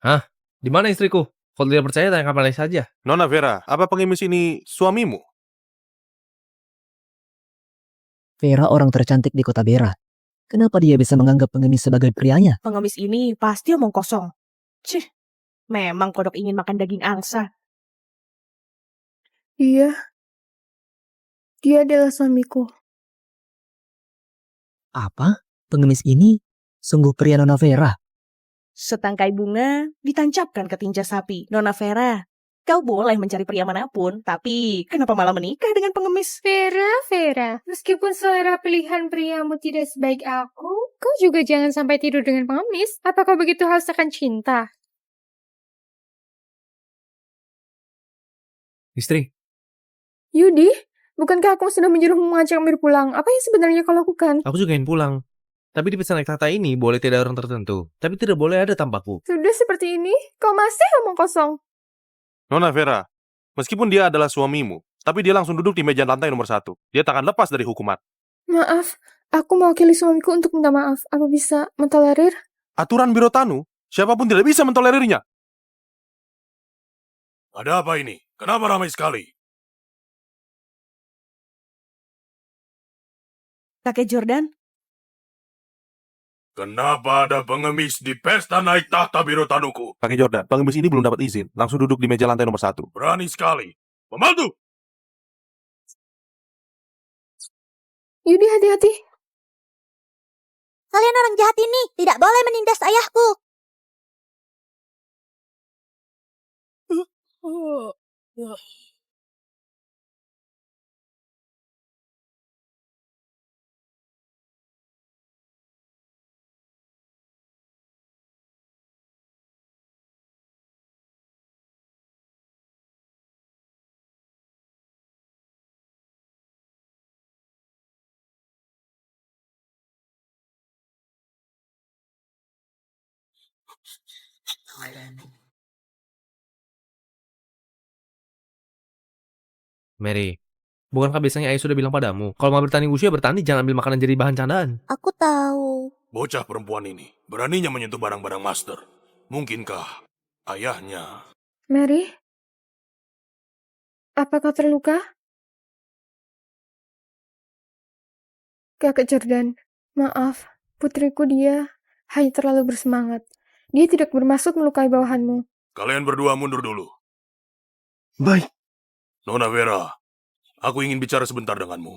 Hah? Di mana istriku? Kalau tidak percaya, tanyakan pada saja. Nona Vera, apa pengemis ini suamimu? Vera orang tercantik di kota Bera. Kenapa dia bisa menganggap pengemis sebagai prianya? Pengemis ini pasti omong kosong. Cih, memang kodok ingin makan daging angsa. Dia adalah suamiku. Apa? Pengemis ini sungguh pria Nona Vera. Setangkai bunga ditancapkan ke tinja sapi. Nona Vera, kau boleh mencari pria manapun, tapi kenapa malah menikah dengan pengemis? Vera, meskipun selera pilihan priamu tidak sebaik aku, kau juga jangan sampai tidur dengan pengemis. Apa kau begitu haus akan cinta? Istri, Yudi, bukankah aku sudah menyuruhmu mengajak Mir pulang? Apa yang sebenarnya kau lakukan? aku juga ingin pulang. Tapi di pesta naik tahta ini boleh tidak orang tertentu. Tapi tidak boleh ada tanpaku. Sudah seperti ini, kau masih omong kosong. Nona Vera, meskipun dia adalah suamimu, tapi dia langsung duduk di meja lantai nomor 1. Dia tak akan lepas dari hukuman. Maaf, aku mewakili suamiku untuk minta maaf. Apa bisa mentolerir? Aturan Birotanu, siapapun tidak bisa mentolerirnya. Ada apa ini? Kenapa ramai sekali? Kakek Jordan, Kenapa ada pengemis di pesta naik tahta Birotanuku? Kakek Jordan, pengemis ini belum dapat izin. Langsung duduk di meja lantai nomor 1. Berani sekali. Pembantu! Yudi, hati-hati. Kalian orang jahat ini tidak boleh menindas ayahku. Mary, bukankah biasanya ayah sudah bilang padamu, kalau mau bertanding wushu ya bertanding, jangan ambil makanan jadi bahan candaan. Aku tahu. Bocah perempuan ini beraninya menyentuh barang-barang master. Mungkinkah ayahnya? Mary, apa kau terluka? Kakek Jordan, maaf, putriku dia hanya terlalu bersemangat. Dia tidak bermaksud melukai bawahanmu. Kalian berdua mundur dulu. Baik. Nona Vera, aku ingin bicara sebentar denganmu.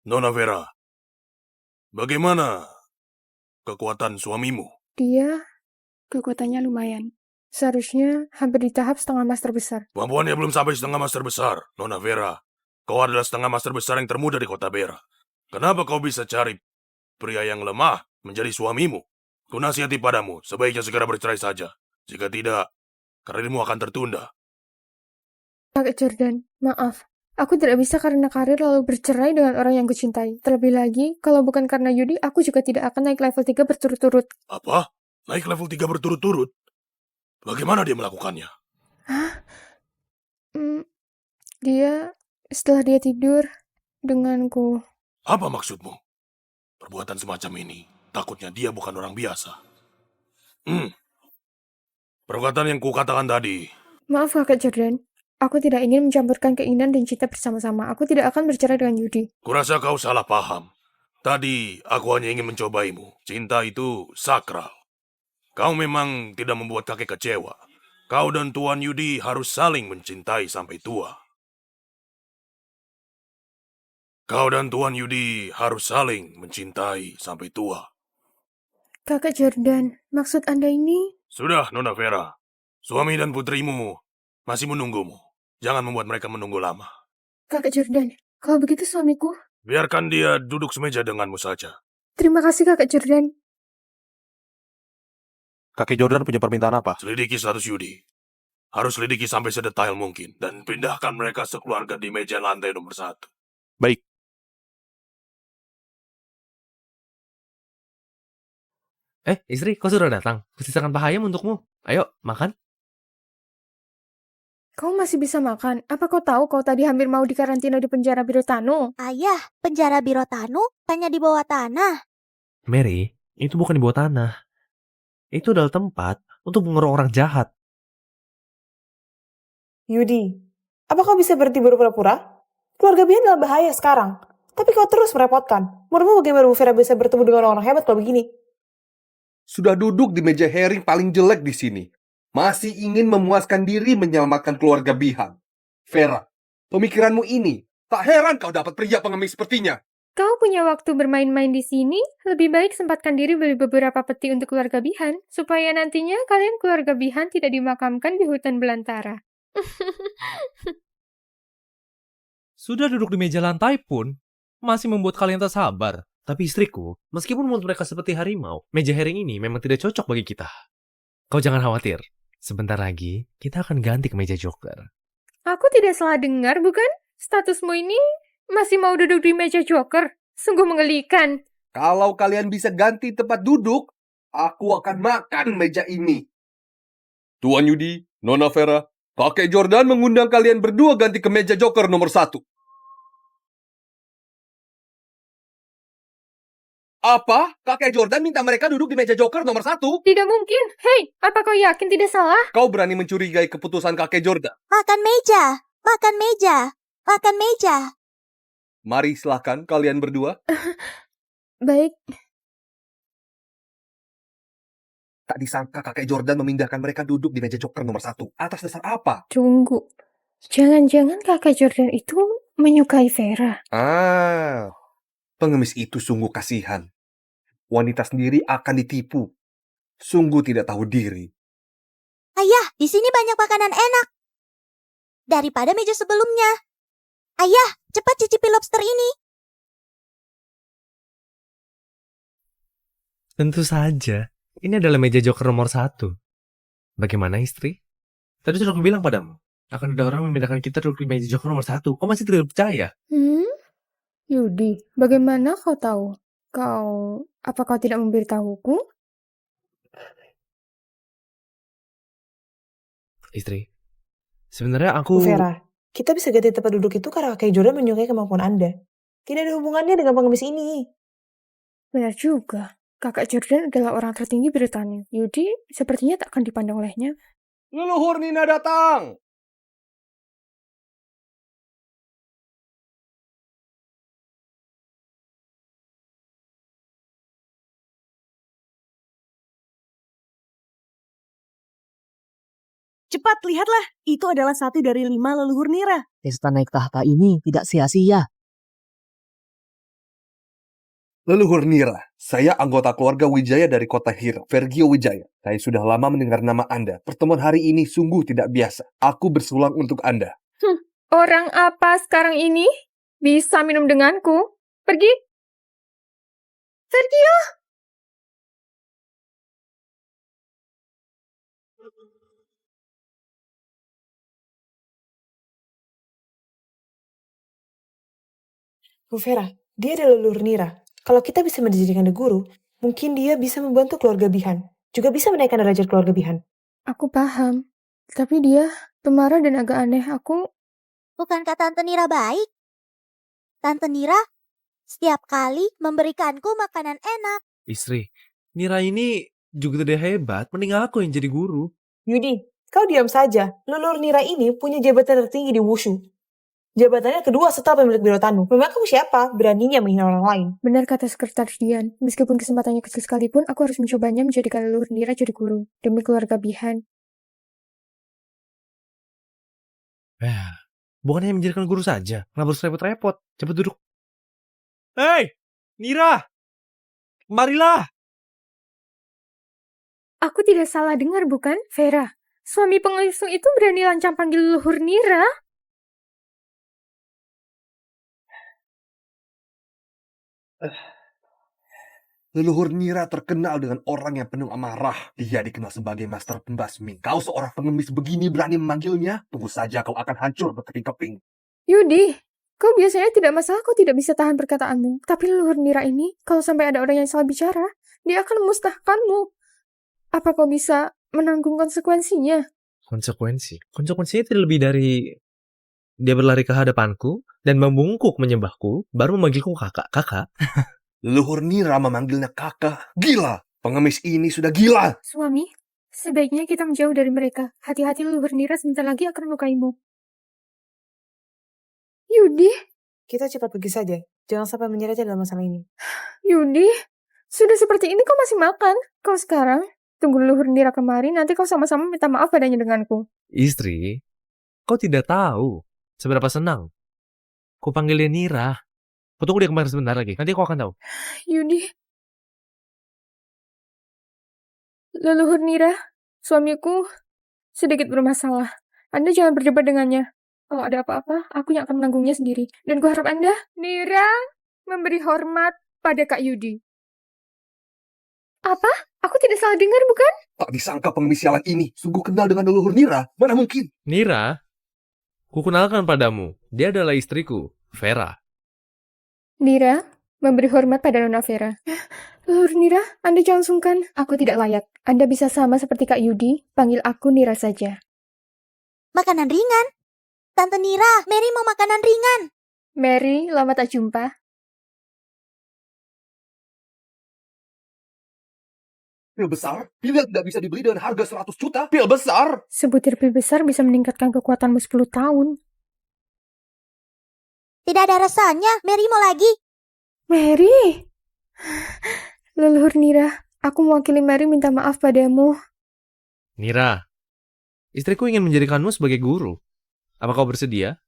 Nona Vera, bagaimana kekuatan suamimu? Dia kekuatannya lumayan. Seharusnya hampir di tahap setengah master besar. Kemampuannya belum sampai setengah master besar. Nona Vera, kau adalah setengah master besar yang termuda di kota Bera. Kenapa kau bisa cari pria yang lemah menjadi suamimu? Kunasihati padamu, sebaiknya segera bercerai saja. Jika tidak, karirmu akan tertunda. Kakek Jordan, maaf. Aku tidak bisa karena karir lalu bercerai dengan orang yang kucintai. Terlebih lagi, kalau bukan karena Yudi, aku juga tidak akan naik level 3 berturut-turut. Apa? Naik level 3 berturut-turut? Bagaimana dia melakukannya? Hah? Setelah dia tidur denganku. Apa maksudmu? Perbuatan semacam ini, takutnya dia bukan orang biasa. Perkataan yang kukatakan tadi. Maaf Kakek Jordan, aku tidak ingin mencampurkan keinginan dan cinta bersama-sama. Aku tidak akan bercerai dengan Yudi. Kurasa kau salah paham. Tadi aku hanya ingin mencobaimu. Cinta itu sakral. Kau memang tidak membuat kakek kecewa. Kau dan Tuan Yudi harus saling mencintai sampai tua. Kau dan Tuan Yudi harus saling mencintai sampai tua. Kakak Jordan, maksud Anda ini? Sudah, Nona Vera. Suami dan putrimu masih menunggumu. Jangan membuat mereka menunggu lama. Kakak Jordan, kalau begitu suamiku. Biarkan dia duduk semeja denganmu saja. Terima kasih Kakak Jordan. Kakek Jordan punya permintaan apa? Selidiki status Yudi. Harus selidiki sampai sedetail mungkin. Dan pindahkan mereka sekeluarga di meja lantai nomor 1. Baik. Istri, kau sudah datang. Kusisakan Pahayam untukmu. Ayo, makan. Kau masih bisa makan. Apa kau tahu kau tadi hampir mau dikarantina di penjara Birotano? Ayah, penjara Birotano hanya di bawah tanah. Mary, itu bukan di bawah tanah. Itu adalah tempat untuk mengurung orang jahat. Yudi, apa kau bisa berhenti berpura-pura? Keluarga Bian dalam bahaya sekarang. Tapi kau terus merepotkan. Menurutmu bagaimana Bu Vera bisa bertemu dengan orang hebat kalau begini? Sudah duduk di meja herring paling jelek di sini. Masih ingin memuaskan diri menyelamatkan keluarga Bihan. Vera, pemikiranmu ini, tak heran kau dapat pria pengemis sepertinya. Kau punya waktu bermain-main di sini, lebih baik sempatkan diri beli beberapa peti untuk keluarga Bihan, supaya nantinya kalian keluarga Bihan tidak dimakamkan di hutan belantara. Sudah duduk di meja lantai pun, masih membuat kalian tak sabar. Tapi istriku, meskipun mulut mereka seperti harimau, meja herring ini memang tidak cocok bagi kita. Kau jangan khawatir. Sebentar lagi, kita akan ganti ke meja joker. Aku tidak salah dengar, bukan? Statusmu ini masih mau duduk di meja joker? Sungguh menggelikan. Kalau kalian bisa ganti tempat duduk, aku akan makan meja ini. Tuan Yudi, Nona Vera, Kakek Jordan mengundang kalian berdua ganti ke meja joker nomor 1. Apa? Kakek Jordan minta mereka duduk di meja joker nomor 1? Tidak mungkin. Hei, apa kau yakin tidak salah? Kau berani mencurigai keputusan kakek Jordan? Makan meja, makan meja, makan meja. Mari silahkan kalian berdua. Baik. Tak disangka kakek Jordan memindahkan mereka duduk di meja joker nomor 1. Atas dasar apa? Tunggu. Jangan-jangan kakak Jordan itu menyukai Vera. Pengemis itu sungguh kasihan. Wanita sendiri akan ditipu. Sungguh tidak tahu diri. Ayah, di sini banyak makanan enak. Daripada meja sebelumnya. Ayah, cepat cicipi lobster ini. Tentu saja. Ini adalah meja joker nomor 1. Bagaimana istri? Tadi sudah aku bilang padamu. Akan ada orang memindahkan kita duduk di meja joker nomor 1. Kau masih tidak percaya? Yudi, bagaimana kau tahu? Apa kau tidak memberitahuku? Istri, sebenarnya aku... Bu Vera, kita bisa ganti tempat duduk itu karena kakek Jordan menyukai kemampuan Anda. Tidak ada hubungannya dengan pengemis ini. Benar juga. Kakak Jordan adalah orang tertinggi Britania. Yudi sepertinya tak akan dipandang olehnya. Leluhur Nina datang! Cepat, lihatlah. Itu adalah satu dari 5 leluhur Nira. Pesta naik tahta ini tidak sia-sia. Leluhur Nira, saya anggota keluarga Wijaya dari kota Hira, Vergio Wijaya. Saya sudah lama mendengar nama Anda. Pertemuan hari ini sungguh tidak biasa. Aku bersulang untuk Anda. Orang apa sekarang ini bisa minum denganku? Pergi. Vergio. Bu Vera, dia adalah leluhur Nira. Kalau kita bisa menjadikan dia guru, mungkin dia bisa membantu keluarga Bihan. Juga bisa menaikkan derajat keluarga Bihan. Aku paham. Tapi dia pemarah dan agak aneh. Bukankah Tante Nira baik? Tante Nira setiap kali memberikanku makanan enak. Istri, Nira ini juga tidak hebat. Mending aku yang jadi guru. Yudi, kau diam saja. Leluhur Nira ini punya jabatan tertinggi di Wushu. Jabatannya kedua setelah pemilik Biro Tanu. Memang kamu siapa? Beraninya menghina orang lain. Benar kata Sekretaris Dian. Meskipun kesempatannya kecil sekalipun, aku harus mencobanya menjadikan leluhur Nira jadi guru. Demi keluarga Bihan. Bukannya menjadikan guru saja. Kenapa harus repot-repot? Cepat duduk. Hei, Nira! Marilah! Aku tidak salah dengar, bukan, Vera? Suami pengusung itu berani lancang panggil leluhur Nira? Leluhur Nira terkenal dengan orang yang penuh amarah. Dia dikenal sebagai master pembasmi. Kau seorang pengemis begini berani memanggilnya? Tunggu saja kau akan hancur berkeping-keping. Yudi, kau biasanya tidak masalah kau tidak bisa tahan perkataanmu. Tapi leluhur Nira ini, kalau sampai ada orang yang salah bicara, dia akan memusnahkanmu. Apa kau bisa menanggung konsekuensinya? Konsekuensinya tidak lebih dari dia berlari ke hadapanku dan membungkuk menyembahku, baru memanggilku kakak. Leluhur Nira memanggilnya kakak. Gila! Pengemis ini sudah gila! Suami, sebaiknya kita menjauh dari mereka. Hati-hati leluhur Nira sebentar lagi akan melukaimu. Yudi, Kita cepat pergi saja. Jangan sampai menyeret dalam masalah ini. Yudi, sudah seperti ini kau masih makan. Kau sekarang tunggu leluhur Nira kemari, nanti kau sama-sama minta maaf padanya denganku. Istri, kau tidak tahu seberapa senang ku panggil dia Nira. Ku tunggu dia kemarin sebentar lagi, nanti kau akan tahu. Yudi. Leluhur Nira, suamiku sedikit bermasalah. Anda jangan berdebat dengannya. Kalau ada apa-apa, aku yang akan menanggungnya sendiri. Dan ku harap Anda, Nira, memberi hormat pada Kak Yudi. Apa? Aku tidak salah dengar, bukan? Tak disangka pengemis sialan ini sungguh kenal dengan leluhur Nira. Mana mungkin? Nira, ku kenalkan padamu, dia adalah istriku, Vera. Nira, memberi hormat pada Nona Vera. Leluhur Nira, Anda jangan sungkan. Aku tidak layak. Anda bisa sama seperti Kak Yudi, panggil aku Nira saja. Makanan ringan. Tante Nira, Mary mau makanan ringan. Mary, lama tak jumpa. Pil besar? Pil yang tidak bisa dibeli dengan harga 100 juta? Pil besar? Sebutir pil besar bisa meningkatkan kekuatanmu 10 tahun. Tidak ada rasanya. Mary mau lagi. Mary! Leluhur Nira, aku mewakili Mary minta maaf padamu. Nira, istriku ingin menjadikanmu sebagai guru. Apa kau bersedia?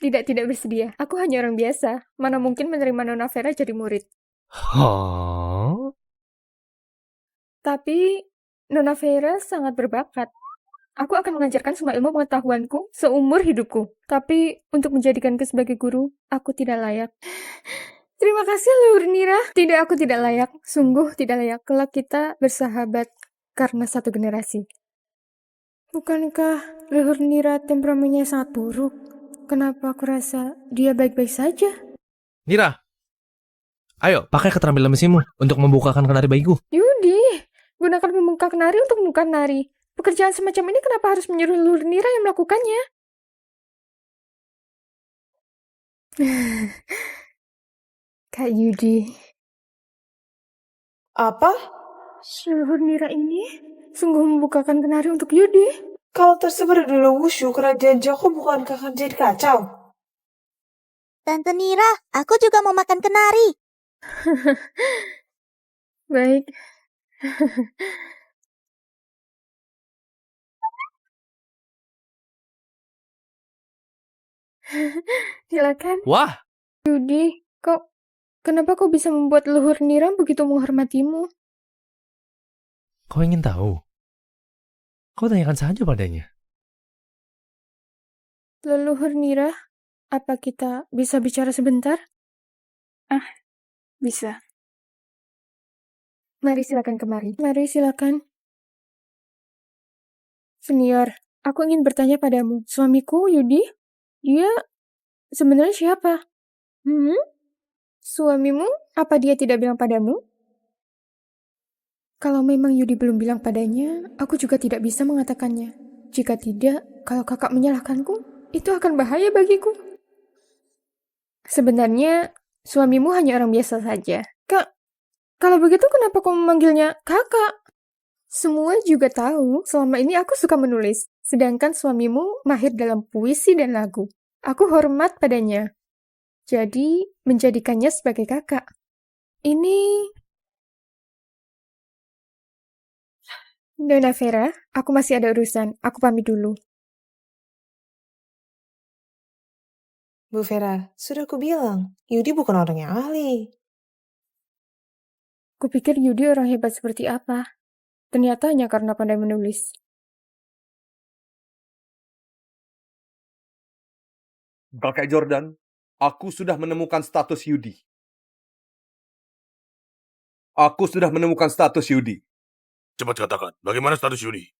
Tidak bersedia. Aku hanya orang biasa. Mana mungkin menerima Nona Vera jadi murid. Hah? Tapi Nona Vera sangat berbakat. Aku akan mengajarkan semua ilmu pengetahuanku seumur hidupku. Tapi untuk menjadikanku sebagai guru, aku tidak layak. Terima kasih, Leluhur Nira. Tidak, aku tidak layak. Sungguh tidak layak. Kelak kita bersahabat karena satu generasi. Bukankah Leluhur Nira temperamennya sangat buruk? Kenapa aku rasa dia baik-baik saja? Nira, ayo pakai keterampilan mesinmu untuk membukakan kenari bayiku. Yudi, gunakan pembuka kenari untuk membuka nari. Pekerjaan semacam ini kenapa harus menyuruh Leluhur Nira yang melakukannya? Kak Yudi. Apa? Leluhur Nira ini sungguh membukakan kenari untuk Yudi. Kalau tersebar di Wushu, kerajaan Joko bukankah akan jadi kacau? Tante Nira, aku juga mau makan kenari. Baik. Silakan. Wah, Yudi, kenapa kau bisa membuat Leluhur Nira begitu menghormatimu? kau ingin tahu? Kau tanyakan saja padanya. Leluhur Nira, apa kita bisa bicara sebentar? Bisa. Mari silakan kemari. Mari silakan. Senior, aku ingin bertanya padamu. Suamiku, Yudi, dia sebenarnya siapa? Suamimu, apa dia tidak bilang padamu? Kalau memang Yudi belum bilang padanya, aku juga tidak bisa mengatakannya. Jika tidak, kalau kakak menyalahkanku, itu akan bahaya bagiku. Sebenarnya, suamimu hanya orang biasa saja. Kak, kalau begitu kenapa kau memanggilnya kakak? Semua juga tahu, selama ini aku suka menulis. Sedangkan suamimu mahir dalam puisi dan lagu. Aku hormat padanya. Jadi, menjadikannya sebagai kakak. Ini... Nona Vera, aku masih ada urusan. Aku pamit dulu. Bu Vera, sudah aku bilang, Yudi bukan orang yang ahli. Kupikir Yudi orang hebat seperti apa. Ternyata hanya karena pandai menulis. Kakek Jordan, aku sudah menemukan status Yudi. Aku sudah menemukan status Yudi. Cepat katakan, bagaimana status Yudi?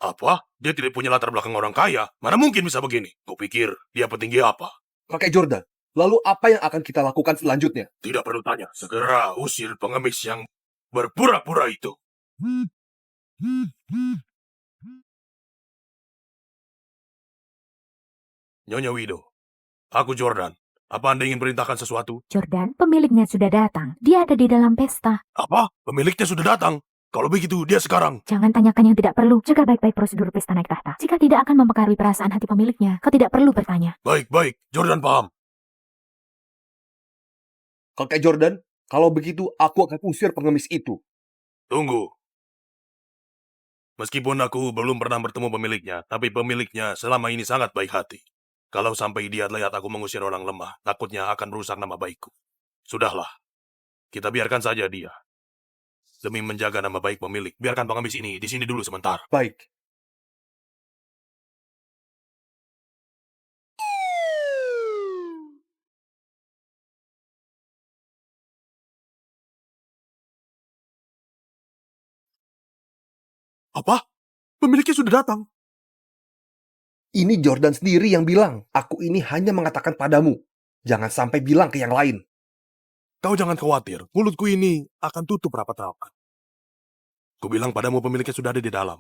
Apa? Dia tidak punya latar belakang orang kaya? Mana mungkin bisa begini? Kupikir dia petinggi apa? Kakek Jordan, lalu apa yang akan kita lakukan selanjutnya? Tidak perlu tanya. Segera usir pengemis yang berpura-pura itu. Nyonya Widow, aku Jordan. Apa Anda ingin perintahkan sesuatu? Jordan, pemiliknya sudah datang. Dia ada di dalam pesta. Apa? Pemiliknya sudah datang? Kalau begitu, dia sekarang. Jangan tanyakan yang tidak perlu. Jaga baik-baik prosedur pesta naik tahta. Jika tidak akan mempengaruhi perasaan hati pemiliknya, kau tidak perlu bertanya. Baik. Jordan paham. Kakek Jordan, kalau begitu aku akan usir pengemis itu. Tunggu. Meskipun aku belum pernah bertemu pemiliknya, tapi pemiliknya selama ini sangat baik hati. Kalau sampai dia lihat aku mengusir orang lemah, takutnya akan merusak nama baikku. Sudahlah, kita biarkan saja dia. Demi menjaga nama baik pemilik, biarkan pengemis ini di sini dulu sebentar. Baik. Apa? Pemiliknya sudah datang? Ini Jordan sendiri yang bilang, aku ini hanya mengatakan padamu. Jangan sampai bilang ke yang lain. Kau jangan khawatir, mulutku ini akan tutup rapat-rapat. Ku bilang padamu pemiliknya sudah ada di dalam.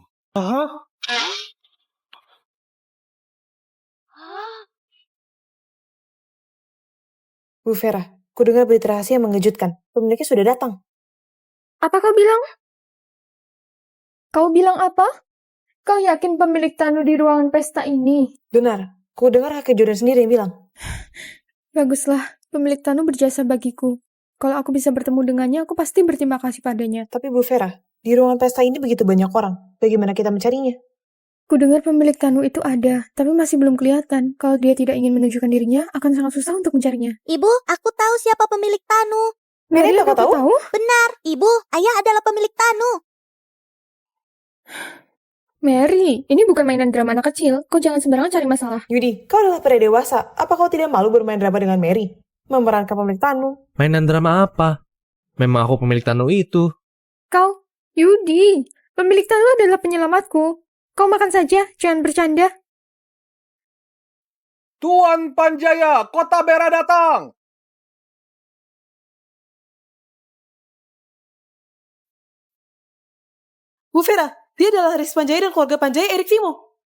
Bu Vera, ku dengar berita rahasia yang mengejutkan. Pemiliknya sudah datang. Apa kau bilang? Kau bilang apa? Kau yakin pemilik Tanu di ruangan pesta ini? Benar, ku dengar kakek Jordan sendiri yang bilang. Baguslah, pemilik Tanu berjasa bagiku. Kalau aku bisa bertemu dengannya, aku pasti berterima kasih padanya. Tapi Bu Vera, di ruangan pesta ini begitu banyak orang. Bagaimana kita mencarinya? Ku dengar pemilik Tanu itu ada, tapi masih belum kelihatan. Kalau dia tidak ingin menunjukkan dirinya, akan sangat susah untuk mencarinya. Ibu, aku tahu siapa pemilik Tanu. Mary, kau tahu? Benar, Ibu, ayah adalah pemilik Tanu. Mary, ini bukan mainan drama anak kecil. Kau jangan sembarangan cari masalah. Yudi, kau adalah pria dewasa. Apa kau tidak malu bermain drama dengan Mary? Memerankan pemilik Tanu. Mainan drama apa? Memang aku pemilik Tanu itu. Kau, Yudi, pemilik Tanu adalah penyelamatku. Kau makan saja, jangan bercanda. Tuan Panjaya, Kota Bera datang! Bu Vera, dia adalah Haris Panjaya dan keluarga Panjaya Erik Vimo.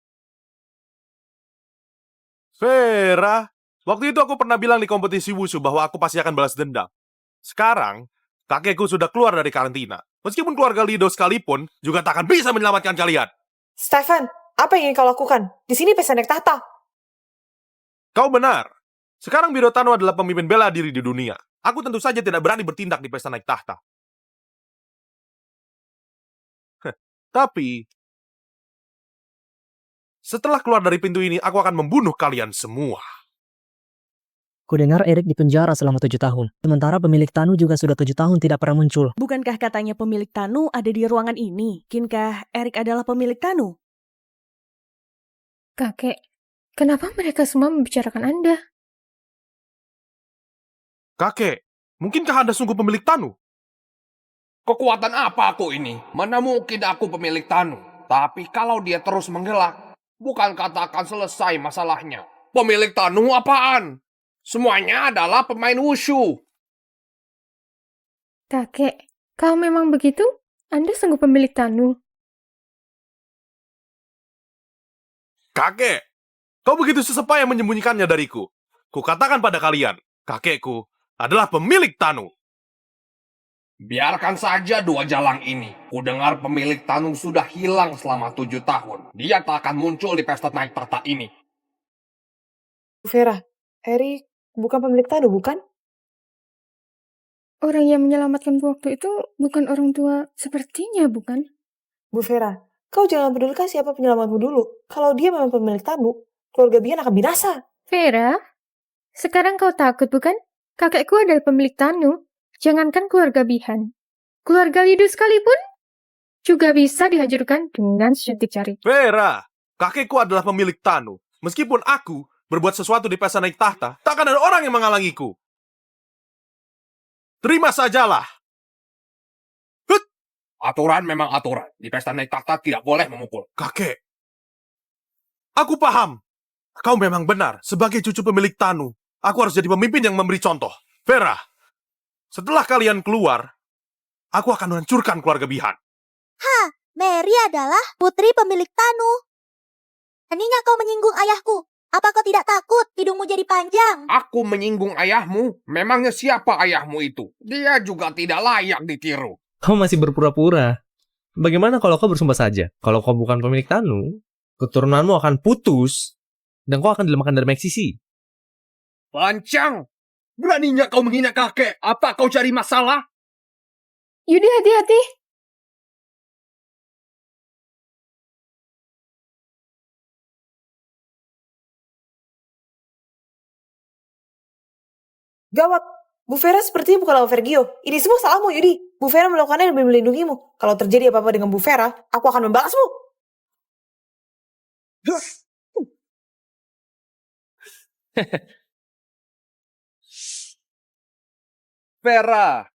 Vera, waktu itu aku pernah bilang di kompetisi wushu bahwa aku pasti akan balas dendam. Sekarang, kakekku sudah keluar dari karantina. Meskipun keluarga Lido sekalipun, juga tak akan bisa menyelamatkan kalian. Stefan, apa yang ingin kau lakukan? Di sini pesta naik tahta. Kau benar. Sekarang Biro Tano adalah pemimpin bela diri di dunia. Aku tentu saja tidak berani bertindak di pesta naik tahta. Tapi, setelah keluar dari pintu ini, aku akan membunuh kalian semua. Kudengar Erik dipenjara selama 7 tahun. Sementara pemilik Tanu juga sudah 7 tahun tidak pernah muncul. Bukankah katanya pemilik Tanu ada di ruangan ini? Mungkinkah Erik adalah pemilik Tanu? Kakek, kenapa mereka semua membicarakan Anda? Kakek, mungkinkah Anda sungguh pemilik Tanu? Kekuatan apa aku ini? Mana mungkin aku pemilik Tanu? Tapi kalau dia terus menggelak, bukan katakan selesai masalahnya. Pemilik Tanu apaan? Semuanya adalah pemain wushu. Kakek, kalau memang begitu, Anda sungguh pemilik Tanu. Kakek, kau begitu sesepaya menyembunyikannya dariku. Kukatakan pada kalian, kakekku adalah pemilik Tanu. Biarkan saja 2 jalang ini. Kudengar pemilik Tanu sudah hilang selama 7 tahun. Dia tak akan muncul di pesta naik tahta ini. Bu Vera, Erik bukan pemilik Tanu, bukan? Orang yang menyelamatkanku waktu itu bukan orang tua sepertinya, bukan? Bu Vera, kau jangan pedulikan siapa penyelamatmu dulu. Kalau dia memang pemilik Tanu, keluarga Bian akan binasa. Vera, sekarang kau takut, bukan? Kakekku adalah pemilik Tanu. Jangankan keluarga Bihan. Keluarga Lidu sekalipun juga bisa dihancurkan dengan sejentik jari. Vera, kakekku adalah pemilik Tanu. Meskipun aku berbuat sesuatu di pesta naik tahta, takkan ada orang yang menghalangiku. Terima sajalah. Aturan memang aturan. Di pesta naik tahta tidak boleh memukul. Kakek, aku paham. Kau memang benar. Sebagai cucu pemilik Tanu, aku harus jadi pemimpin yang memberi contoh. Vera, setelah kalian keluar, aku akan menghancurkan keluarga Bihan. Mary adalah putri pemilik Tanu. Beraninya kau menyinggung ayahku? Apa kau tidak takut hidungmu jadi panjang? Aku menyinggung ayahmu? Memangnya siapa ayahmu itu? Dia juga tidak layak ditiru. Kau masih berpura-pura. Bagaimana kalau kau bersumpah saja? Kalau kau bukan pemilik Tanu, keturunanmu akan putus, dan kau akan dilemahkan dari Meksisi. Lancang! Beraninya kau menghina kakek? Apa kau cari masalah? Yudi, hati-hati. Gawat, Bu Vera sepertinya bukanlah Vergio. Ini semua salahmu, Yudi. Bu Vera melakukannya demi melindungimu. Kalau terjadi apa-apa dengan Bu Vera, aku akan membalasmu. Vera,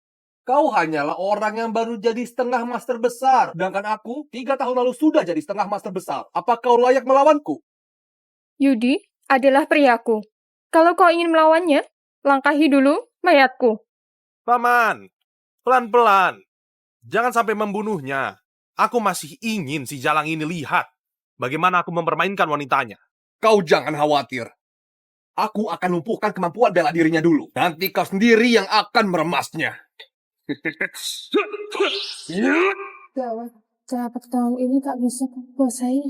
kau hanyalah orang yang baru jadi setengah master besar. Sedangkan aku 3 tahun lalu sudah jadi setengah master besar. Apa kau layak melawanku? Yudi adalah priaku. Kalau kau ingin melawannya, langkahi dulu mayatku. Paman, pelan-pelan. Jangan sampai membunuhnya. Aku masih ingin si Jalang ini lihat bagaimana aku mempermainkan wanitanya. Kau jangan khawatir. Aku akan lumpuhkan kemampuan bela dirinya dulu. Nanti kau sendiri yang akan meremasnya. Gawat, telapak tangan ini tak bisa kuasai.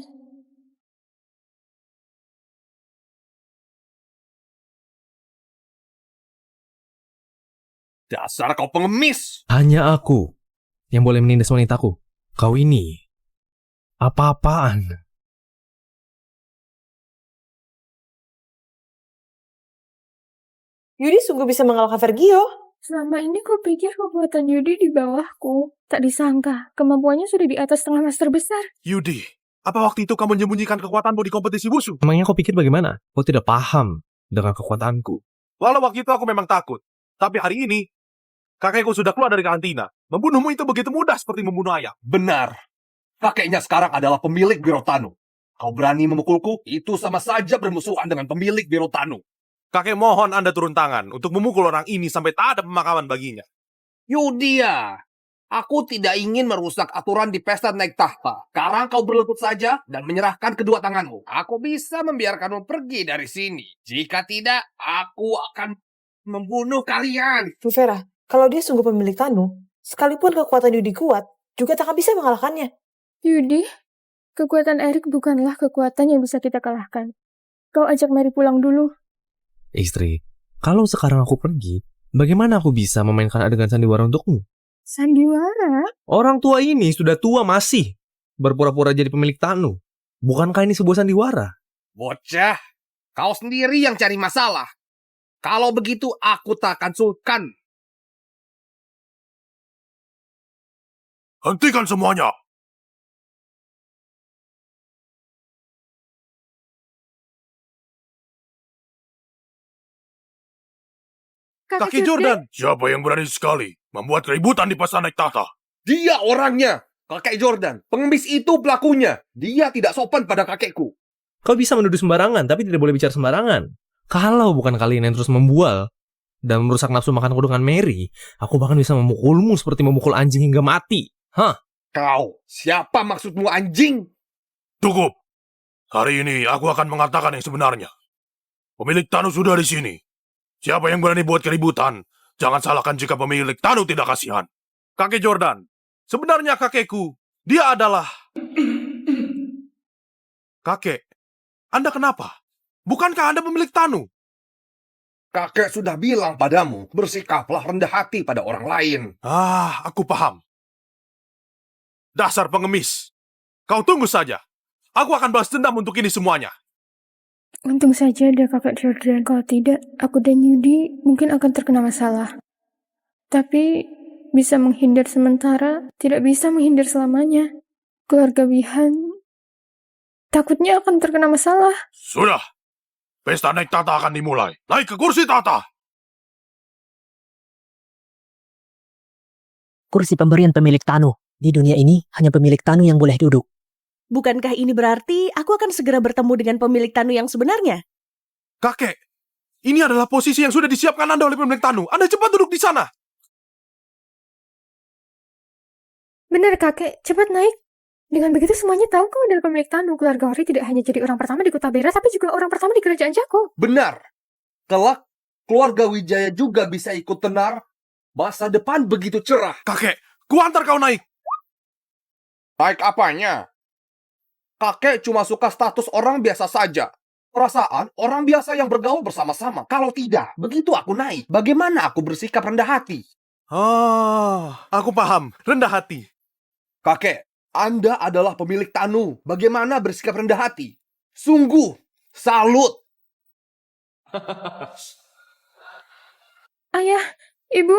Dasar kau pengemis! Hanya aku yang boleh menindas wanitaku. Kau ini apa-apaan? Yudi sungguh bisa mengalahkan Vergio. Selama ini kau pikir kekuatan Yudi di bawahku. Tak disangka, kemampuannya sudah di atas setengah master besar. Yudi, apa waktu itu kamu menyembunyikan kekuatanmu di kompetisi wushu? Emangnya kau pikir bagaimana? Kau tidak paham dengan kekuatanku. Walau waktu itu aku memang takut. Tapi hari ini, kakekku sudah keluar dari karantina. Membunuhmu itu begitu mudah seperti membunuh ayam. Benar. Kakeknya sekarang adalah pemilik Biro Tanu. Kau berani memukulku? Itu sama saja bermusuhan dengan pemilik Biro Tanu. Kakek mohon Anda turun tangan untuk memukul orang ini sampai tak ada pemakaman baginya. Yudia, aku tidak ingin merusak aturan di pesta naik tahta. Sekarang kau berlutut saja dan menyerahkan kedua tanganmu. Aku bisa membiarkanmu pergi dari sini. Jika tidak, aku akan membunuh kalian. Bu Vera, kalau dia sungguh pemilik Tanu, sekalipun kekuatan Yudi kuat, juga tak akan bisa mengalahkannya. Yudi, kekuatan Erik bukanlah kekuatan yang bisa kita kalahkan. Kau ajak Mary pulang dulu. Istri, kalau sekarang aku pergi, bagaimana aku bisa memainkan adegan sandiwara untukmu? Sandiwara? Orang tua ini sudah tua masih berpura-pura jadi pemilik Tanu. Bukankah ini sebuah sandiwara? Bocah, kau sendiri yang cari masalah. Kalau begitu, aku tak akan sungkan. Hentikan semuanya. Kaki Jordan, siapa yang berani sekali membuat keributan di pesta naik tahta? Dia orangnya, kakek Jordan. Pengemis itu pelakunya. Dia tidak sopan pada kakekku. Kau bisa menuduh sembarangan, tapi tidak boleh bicara sembarangan. Kalau bukan kalian yang terus membual dan merusak nafsu makanku dengan Mary, aku bahkan bisa memukulmu seperti memukul anjing hingga mati. Hah? Kau, siapa maksudmu anjing? Cukup. Hari ini aku akan mengatakan yang sebenarnya. Pemilik Tanu sudah di sini. Siapa yang berani buat keributan, jangan salahkan jika pemilik Tanu tidak kasihan. Kakek Jordan, sebenarnya kakekku, dia adalah... Kakek, Anda kenapa? Bukankah Anda pemilik Tanu? Kakek sudah bilang padamu, bersikaplah rendah hati pada orang lain. Aku paham. Dasar pengemis. Kau tunggu saja. Aku akan balas dendam untuk ini semuanya. Untung saja ada kakak Jordan. Kalau tidak, aku dan Yudi mungkin akan terkena masalah. Tapi bisa menghindar sementara, tidak bisa menghindar selamanya. Keluarga Wihan takutnya akan terkena masalah. Sudah. Pesta naik tahta akan dimulai. Naik ke kursi tahta. Kursi pemberian pemilik Tanu. Di dunia ini, hanya pemilik Tanu yang boleh duduk. Bukankah ini berarti aku akan segera bertemu dengan pemilik Tanu yang sebenarnya? Kakek, ini adalah posisi yang sudah disiapkan Anda oleh pemilik Tanu. Anda cepat duduk di sana. Benar kakek, cepat naik. Dengan begitu semuanya tahu kau adalah pemilik Tanu. Keluarga Ori tidak hanya jadi orang pertama di Kota Bera, tapi juga orang pertama di Kerajaan Jako. Benar. Kelak, keluarga Wijaya juga bisa ikut tenar. Masa depan begitu cerah. Kakek, kuantar kau naik. Naik apanya? Kakek cuma suka status orang biasa saja. Perasaan orang biasa yang bergaul bersama-sama. Kalau tidak, begitu aku naik. Bagaimana aku bersikap rendah hati? Aku paham. Rendah hati. Kakek, Anda adalah pemilik Tanu. Bagaimana bersikap rendah hati? Sungguh, salut. Ayah, Ibu,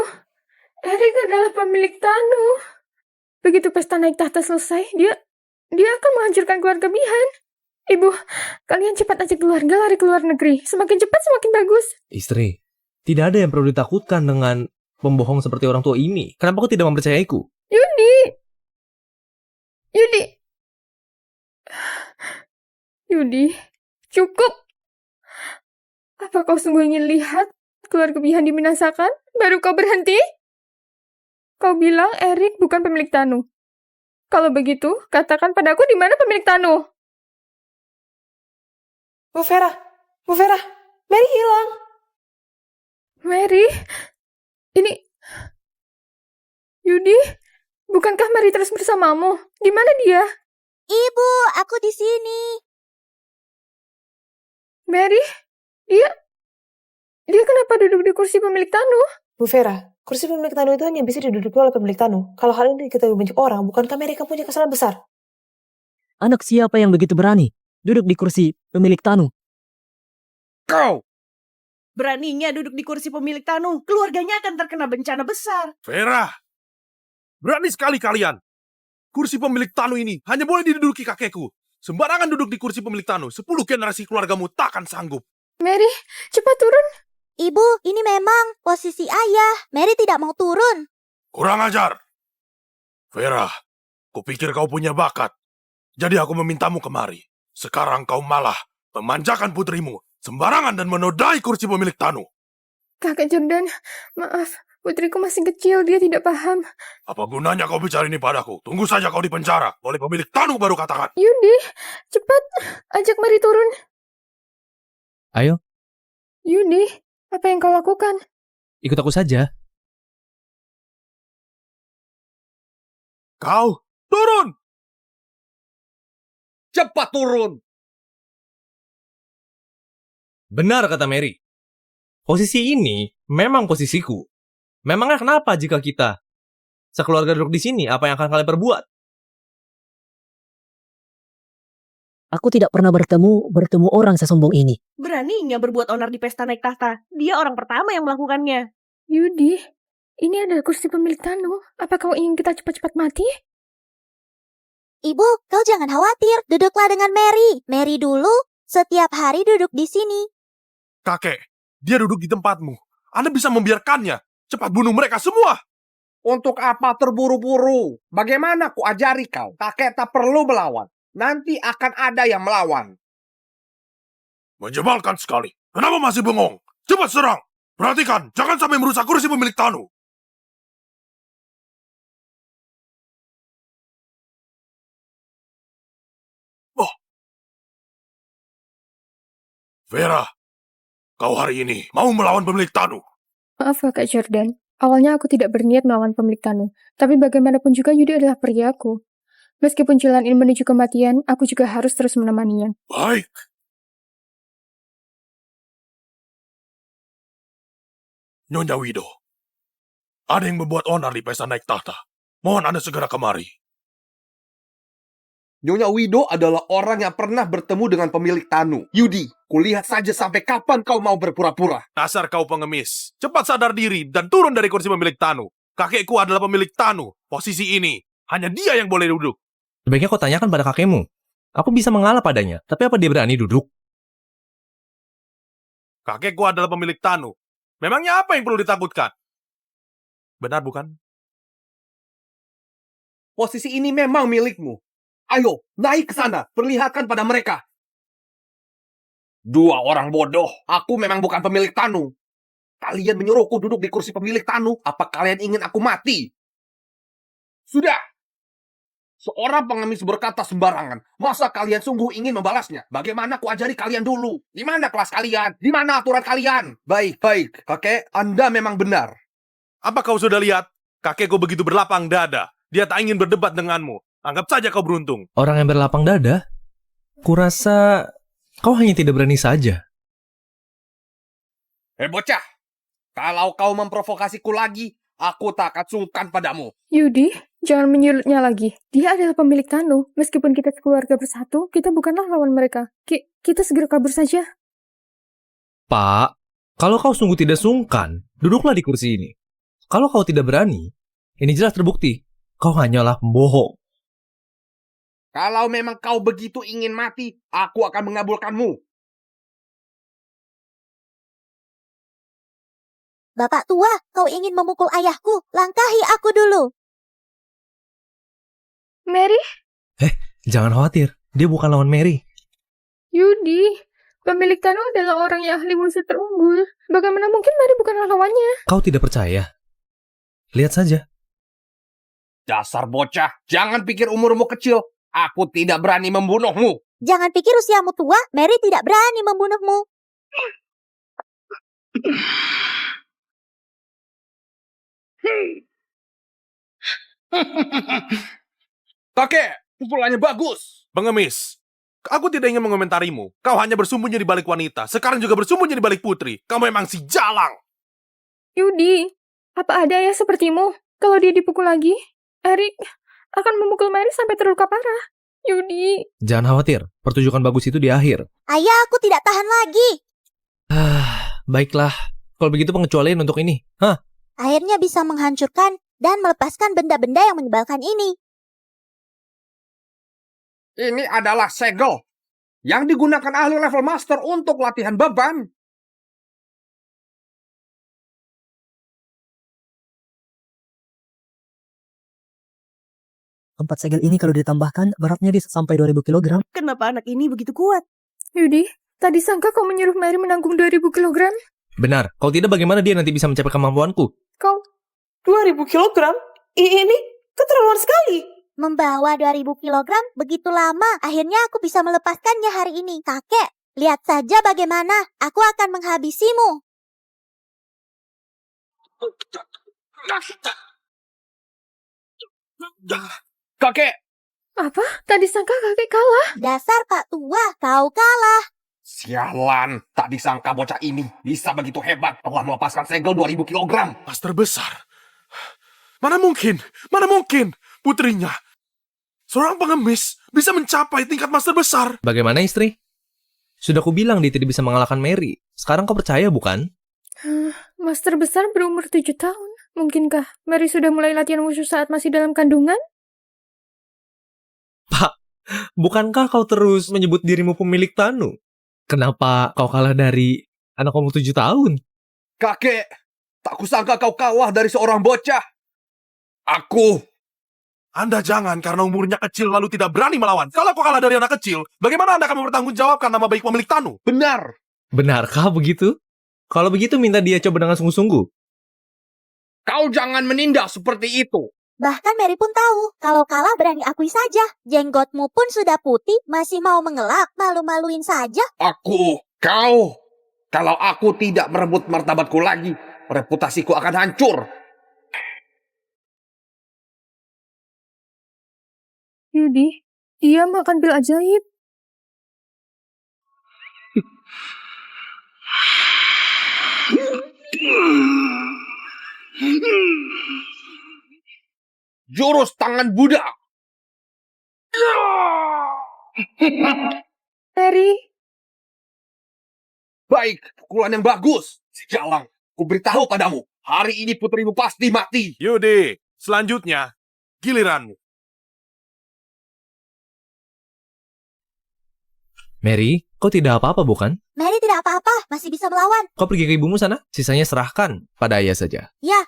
Erik adalah pemilik Tanu. Begitu pesta naik tahta selesai, dia akan menghancurkan keluarga Bihan. Ibu, kalian cepat ajak keluarga lari ke luar negeri. Semakin cepat semakin bagus. Istri, tidak ada yang perlu ditakutkan dengan pembohong seperti orang tua ini. Kenapa kau tidak mempercayaiku? Yudi, cukup. Apa kau sungguh ingin lihat keluarga Bihan dibinasakan? Baru kau berhenti? Kau bilang Erik bukan pemilik Tanu. Kalau begitu, katakan padaku di mana pemilik Tanu. Bu Vera, Mary hilang. Mary? Ini... Yudi, bukankah Mary terus bersamamu? Di mana dia? Ibu, aku di sini. Mary? Dia kenapa duduk di kursi pemilik Tanu? Bu Vera, kursi pemilik Tanu itu hanya bisa diduduki oleh pemilik Tanu. Kalau hal ini diketahui banyak orang, bukankah mereka punya kesalahan besar? Anak siapa yang begitu berani duduk di kursi pemilik Tanu? Kau! Beraninya duduk di kursi pemilik Tanu, keluarganya akan terkena bencana besar. Vera, berani sekali kalian. Kursi pemilik Tanu ini hanya boleh diduduki kakekku. Sembarangan duduk di kursi pemilik Tanu, 10 generasi keluargamu takkan sanggup. Mary, cepat turun. Ibu, ini memang posisi ayah. Mary tidak mau turun. Kurang ajar. Vera, kupikir kau punya bakat. Jadi aku memintamu kemari. Sekarang kau malah memanjakan putrimu, sembarangan dan menodai kursi pemilik Tanu. Kakak Jordan, maaf. Putriku masih kecil, dia tidak paham. Apa gunanya kau bicara ini padaku? Tunggu saja kau di penjara. Oleh pemilik Tanu baru katakan. Yudi, cepat. Ajak Mary turun. Ayo, Yudi, apa yang kau lakukan? ikut aku saja. Kau turun! Cepat turun! Benar kata Mary. Posisi ini memang posisiku. Memangnya kenapa jika kita sekeluarga duduk di sini, apa yang akan kalian perbuat? Aku tidak pernah bertemu orang sesombong ini. Beraninya berbuat onar di pesta naik tahta. Dia orang pertama yang melakukannya. Yudi, ini adalah kursi pemilik Tanu. Apa kau ingin kita cepat-cepat mati? Ibu, kau jangan khawatir. Duduklah dengan Mary. Mary dulu setiap hari duduk di sini. Kakek, dia duduk di tempatmu. Anda bisa membiarkannya. Cepat bunuh mereka semua. Untuk apa terburu-buru? Bagaimana ku ajari kau? Kakek tak perlu melawan. Nanti akan ada yang melawan. Menyebalkan sekali. Kenapa masih bengong? Cepat serang. Perhatikan, jangan sampai merusak kursi pemilik Tanu. Oh. Vera, kau hari ini mau melawan pemilik Tanu. Maaf Kakak Jordan. Awalnya aku tidak berniat melawan pemilik Tanu. Tapi bagaimanapun juga Yudi adalah priaku. Meskipun jalan ini menuju kematian, aku juga harus terus menemaninya. Baik. Nyonya Wido, ada yang membuat onar di pesta naik tahta. Mohon Anda segera kemari. Nyonya Wido adalah orang yang pernah bertemu dengan pemilik Tanu. Yudi, kulihat saja sampai kapan kau mau berpura-pura. Dasar kau pengemis. Cepat sadar diri dan turun dari kursi pemilik Tanu. Kakekku adalah pemilik Tanu. Posisi ini, hanya dia yang boleh duduk. Sebaiknya kau tanyakan pada kakekmu. Aku bisa mengalah padanya, tapi apa dia berani duduk? Kakekku adalah pemilik Tanu. Memangnya apa yang perlu ditakutkan? Benar bukan? Posisi ini memang milikmu. Ayo, naik ke sana. Perlihatkan pada mereka. Dua orang bodoh. Aku memang bukan pemilik Tanu. Kalian menyuruhku duduk di kursi pemilik Tanu. Apa kalian ingin aku mati? Sudah. Seorang pengemis berkata sembarangan. Masa kalian sungguh ingin membalasnya? Bagaimana aku ajari kalian dulu? Di mana kelas kalian? Di mana aturan kalian? Baik. Kakek, Anda memang benar. Apa kau sudah lihat? Kakekku begitu berlapang dada. Dia tak ingin berdebat denganmu. Anggap saja kau beruntung. Orang yang berlapang dada? Kurasa kau hanya tidak berani saja. Bocah. Kalau kau memprovokasiku lagi, aku tak akan sungkan padamu. Yudi, jangan menyulutnya lagi. Dia adalah pemilik Tanu. Meskipun kita keluarga bersatu, kita bukanlah lawan mereka. Kita segera kabur saja. Pak, kalau kau sungguh tidak sungkan, duduklah di kursi ini. Kalau kau tidak berani, ini jelas terbukti. Kau hanyalah pembohong. Kalau memang kau begitu ingin mati, aku akan mengabulkanmu. Bapak tua, kau ingin memukul ayahku? Langkahi aku dulu. Mary? Jangan khawatir, dia bukan lawan Mary. Yudi, pemilik Tanu adalah orang yang ahli wushu terunggul. Bagaimana mungkin Mary bukanlah lawannya? Kau tidak percaya? Lihat saja. Dasar bocah, jangan pikir umurmu kecil. Aku tidak berani membunuhmu. Jangan pikir usiamu tua, Mary tidak berani membunuhmu. Kakek, pukulannya bagus. Pengemis, aku tidak ingin mengomentarimu. Kau hanya bersembunyi di balik wanita. Sekarang juga bersembunyi di balik putri. Kamu memang si jalang. Yudi, apa ada ayah sepertimu? Kalau dia dipukul lagi, Eric akan memukul Mary sampai terluka parah. Yudi. Jangan khawatir, pertunjukan bagus itu di akhir. Ayah, aku tidak tahan lagi. Baiklah, kalau begitu pengecualian untuk ini. Akhirnya bisa menghancurkan dan melepaskan benda-benda yang menyebalkan ini. Ini adalah segel yang digunakan ahli level master untuk latihan beban. Empat segel ini kalau ditambahkan, beratnya bisa sampai 2000 kg. Kenapa anak ini begitu kuat? Yudi, tadi sangka kau menyuruh Mary menanggung 2000 kilogram? Benar, kalau tidak bagaimana dia nanti bisa mencapai kemampuanku? Kau 2000 kilogram? Ini keterlaluan sekali. Membawa 2000 kilogram begitu lama. Akhirnya aku bisa melepaskannya hari ini. Kakek, lihat saja bagaimana aku akan menghabisimu. Kakek, apa? Tadi sangka kakek kalah. Dasar Pak Tua, kau kalah. sialan. Tak disangka bocah ini bisa begitu hebat telah melepaskan segel 2000 kg. Master besar. Mana mungkin putrinya, seorang pengemis, bisa mencapai tingkat master besar. Bagaimana istri? Sudah kubilang dia tidak bisa mengalahkan Mary. Sekarang kau percaya bukan? Master besar berumur 7 tahun. Mungkinkah Mary sudah mulai latihan wushu saat masih dalam kandungan? Pak, bukankah kau terus menyebut dirimu pemilik Tanu? Kenapa kau kalah dari anak umur 7 tahun? Kakek, tak kusangka kau kalah dari seorang bocah. Anda jangan karena umurnya kecil lalu tidak berani melawan. Kalau kau kalah dari anak kecil, bagaimana Anda akan mempertanggungjawabkan nama baik pemilik Tanu? Benar. Benarkah begitu? Kalau begitu minta dia coba dengan sungguh-sungguh. Kau jangan menindak seperti itu. Bahkan Mary pun tahu, kalau kalah berani akui saja. Jenggotmu pun sudah putih, masih mau mengelak, malu-maluin saja. Kalau aku tidak merebut martabatku lagi, reputasiku akan hancur. Yudi, dia makan pil ajaib. Jurus tangan Buddha. Mary, Baik, pukulan yang bagus. Si Jalang, ku beritahu padamu, hari ini putrimu pasti mati. Yudi, selanjutnya, giliranmu. Mary, kau tidak apa-apa bukan? Mary tidak apa-apa, masih bisa melawan. Kau pergi ke ibumu sana, sisanya serahkan pada ayah saja. Ya.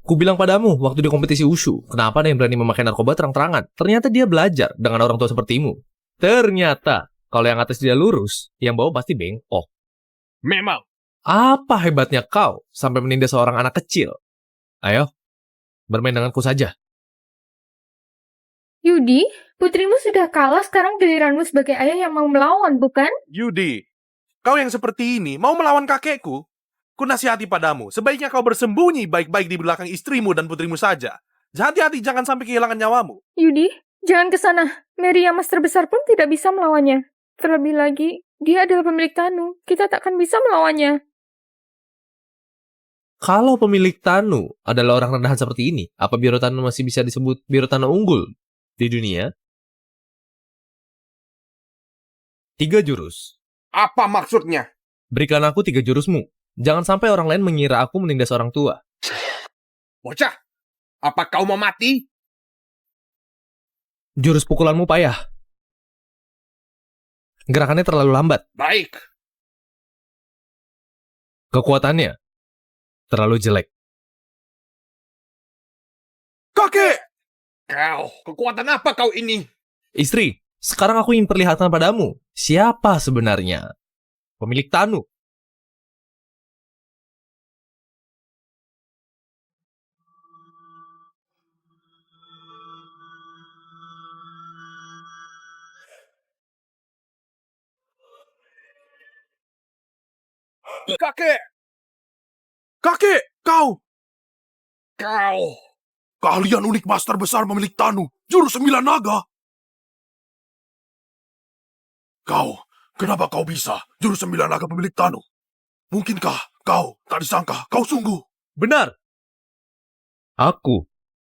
Ku bilang padamu, waktu di kompetisi wushu, kenapa ada yang berani memakai narkoba terang-terangan? Ternyata dia belajar dengan orang tua sepertimu. Ternyata, kalau yang atas dia lurus, yang bawah pasti bengkok. Memang. Apa hebatnya kau sampai menindas seorang anak kecil? Ayo, bermain denganku saja. Yudi, putrimu sudah kalah, sekarang giliranmu sebagai ayah yang mau melawan, bukan? Yudi, kau yang seperti ini mau melawan kakekku? Ku nasihati padamu, sebaiknya kau bersembunyi baik-baik di belakang istrimu dan putrimu saja. Hati-hati, jangan sampai kehilangan nyawamu. Yudi, jangan ke sana. Mary yang master besar pun tidak bisa melawannya. Terlebih lagi, dia adalah pemilik Tanu. Kita takkan bisa melawannya. Kalau pemilik Tanu adalah orang rendahan seperti ini, apa Biro Tanu masih bisa disebut Biro Tanu unggul di dunia? 3 jurus. Apa maksudnya? Berikan aku 3 jurusmu. Jangan sampai orang lain mengira aku menindas orang tua. Bocah, apa kau mau mati? Jurus pukulanmu payah. Gerakannya terlalu lambat. Baik. Kekuatannya terlalu jelek. Kakek! Kau, kekuatan apa kau ini? Istri, sekarang aku ingin perlihatkan padamu siapa sebenarnya pemilik Tanu. Kakek! Kakek, kau! Kau. Kalian unik master besar pemilik Tanu, jurus 9 naga. Kau, kenapa kau bisa jurus 9 naga pemilik Tanu? Mungkinkah kau tak disangka kau sungguh? Benar. Aku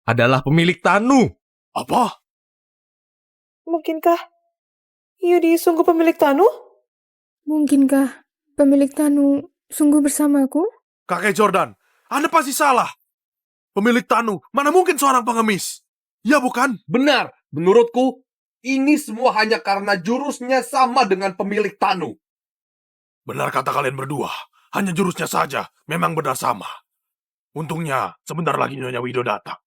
adalah pemilik Tanu. Apa? Mungkinkah Yudi sungguh pemilik Tanu? Mungkinkah pemilik Tanu sungguh bersamaku? Kakek Jordan, Anda pasti salah. Pemilik Tanu, mana mungkin seorang pengemis? Ya bukan? Benar, menurutku, ini semua hanya karena jurusnya sama dengan pemilik Tanu. Benar kata kalian berdua, hanya jurusnya saja memang benar sama. Untungnya, sebentar lagi Nyonya Wido datang.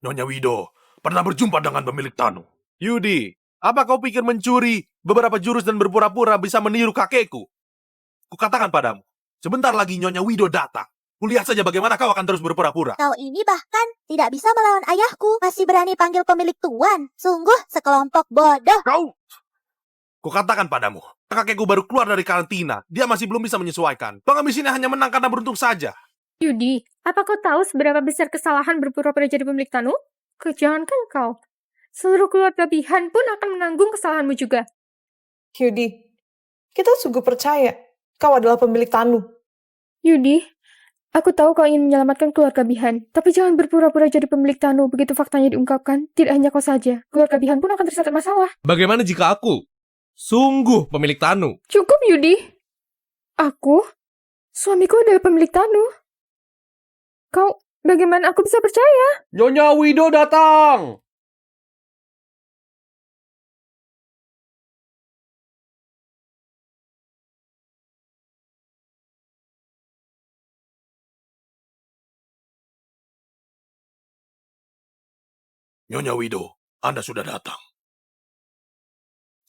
Nyonya Wido pernah berjumpa dengan pemilik Tanu. Yudi, apa kau pikir mencuri beberapa jurus dan berpura-pura bisa meniru kakekku? Kukatakan padamu, sebentar lagi Nyonya Wido datang. Kulihat saja bagaimana kau akan terus berpura-pura. Kau ini bahkan tidak bisa melawan ayahku. Masih berani panggil pemilik tuan. Sungguh sekelompok bodoh. Kau... Kukatakan padamu, kakekku baru keluar dari karantina. Dia masih belum bisa menyesuaikan. Pengemis ini hanya menang karena beruntung saja. Yudi, apa kau tahu seberapa besar kesalahan berpura-pura jadi pemilik Tanu? Jangankan kau. Seluruh keluarga Bihan pun akan menanggung kesalahanmu juga. Yudi, kita sungguh percaya kau adalah pemilik Tanu. Yudi, aku tahu kau ingin menyelamatkan keluarga Bihan, tapi jangan berpura-pura jadi pemilik Tanu. Begitu faktanya diungkapkan, tidak hanya kau saja, keluarga Bihan pun akan terseret masalah. Bagaimana jika aku sungguh pemilik Tanu? Cukup, Yudi. Aku? Suamiku adalah pemilik Tanu. Kau, bagaimana aku bisa percaya? Nyonya Wido datang. Nyonya Wido, Anda sudah datang.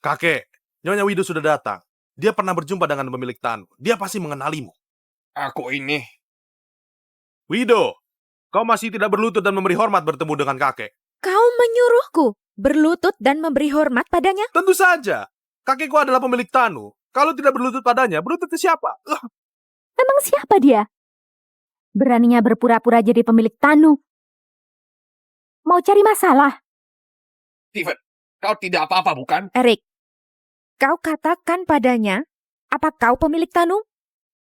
Kakek, Nyonya Wido sudah datang. Dia pernah berjumpa dengan pemilik Tanu. Dia pasti mengenalimu. Aku ini. Wido, kau masih tidak berlutut dan memberi hormat bertemu dengan kakek. Kau menyuruhku berlutut dan memberi hormat padanya? Tentu saja. Kakekku adalah pemilik Tanu. Kalau tidak berlutut padanya, berlutut ke siapa? Emang siapa dia? Beraninya berpura-pura jadi pemilik Tanu. Mau cari masalah? Steven, kau tidak apa-apa bukan? Erik, kau katakan padanya, apa kau pemilik Tanu?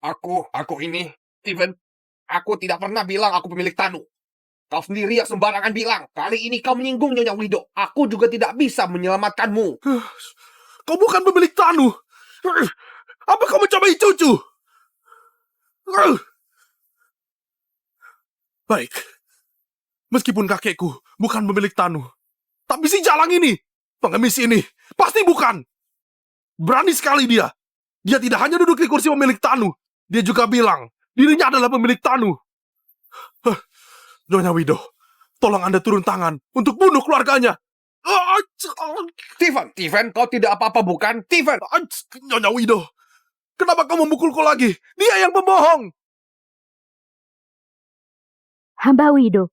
Aku ini, Steven, aku tidak pernah bilang aku pemilik Tanu. Kau sendiri yang sembarangan bilang. Kali ini kau menyinggung Nyonya Wido. Aku juga tidak bisa menyelamatkanmu. Kau bukan pemilik Tanu. Apa kau mencobai cucu? Baik. Meskipun kakekku bukan pemilik Tanu, tapi si Jalang ini, pengemis ini, pasti bukan. Berani sekali dia. Dia tidak hanya duduk di kursi pemilik Tanu, dia juga bilang dirinya adalah pemilik Tanu. Nyonya Wido, tolong Anda turun tangan untuk bunuh keluarganya. Steven, kau tidak apa-apa bukan? Steven! Nyonya Wido, kenapa kau memukulku lagi? Dia yang pembohong. Hamba Wido,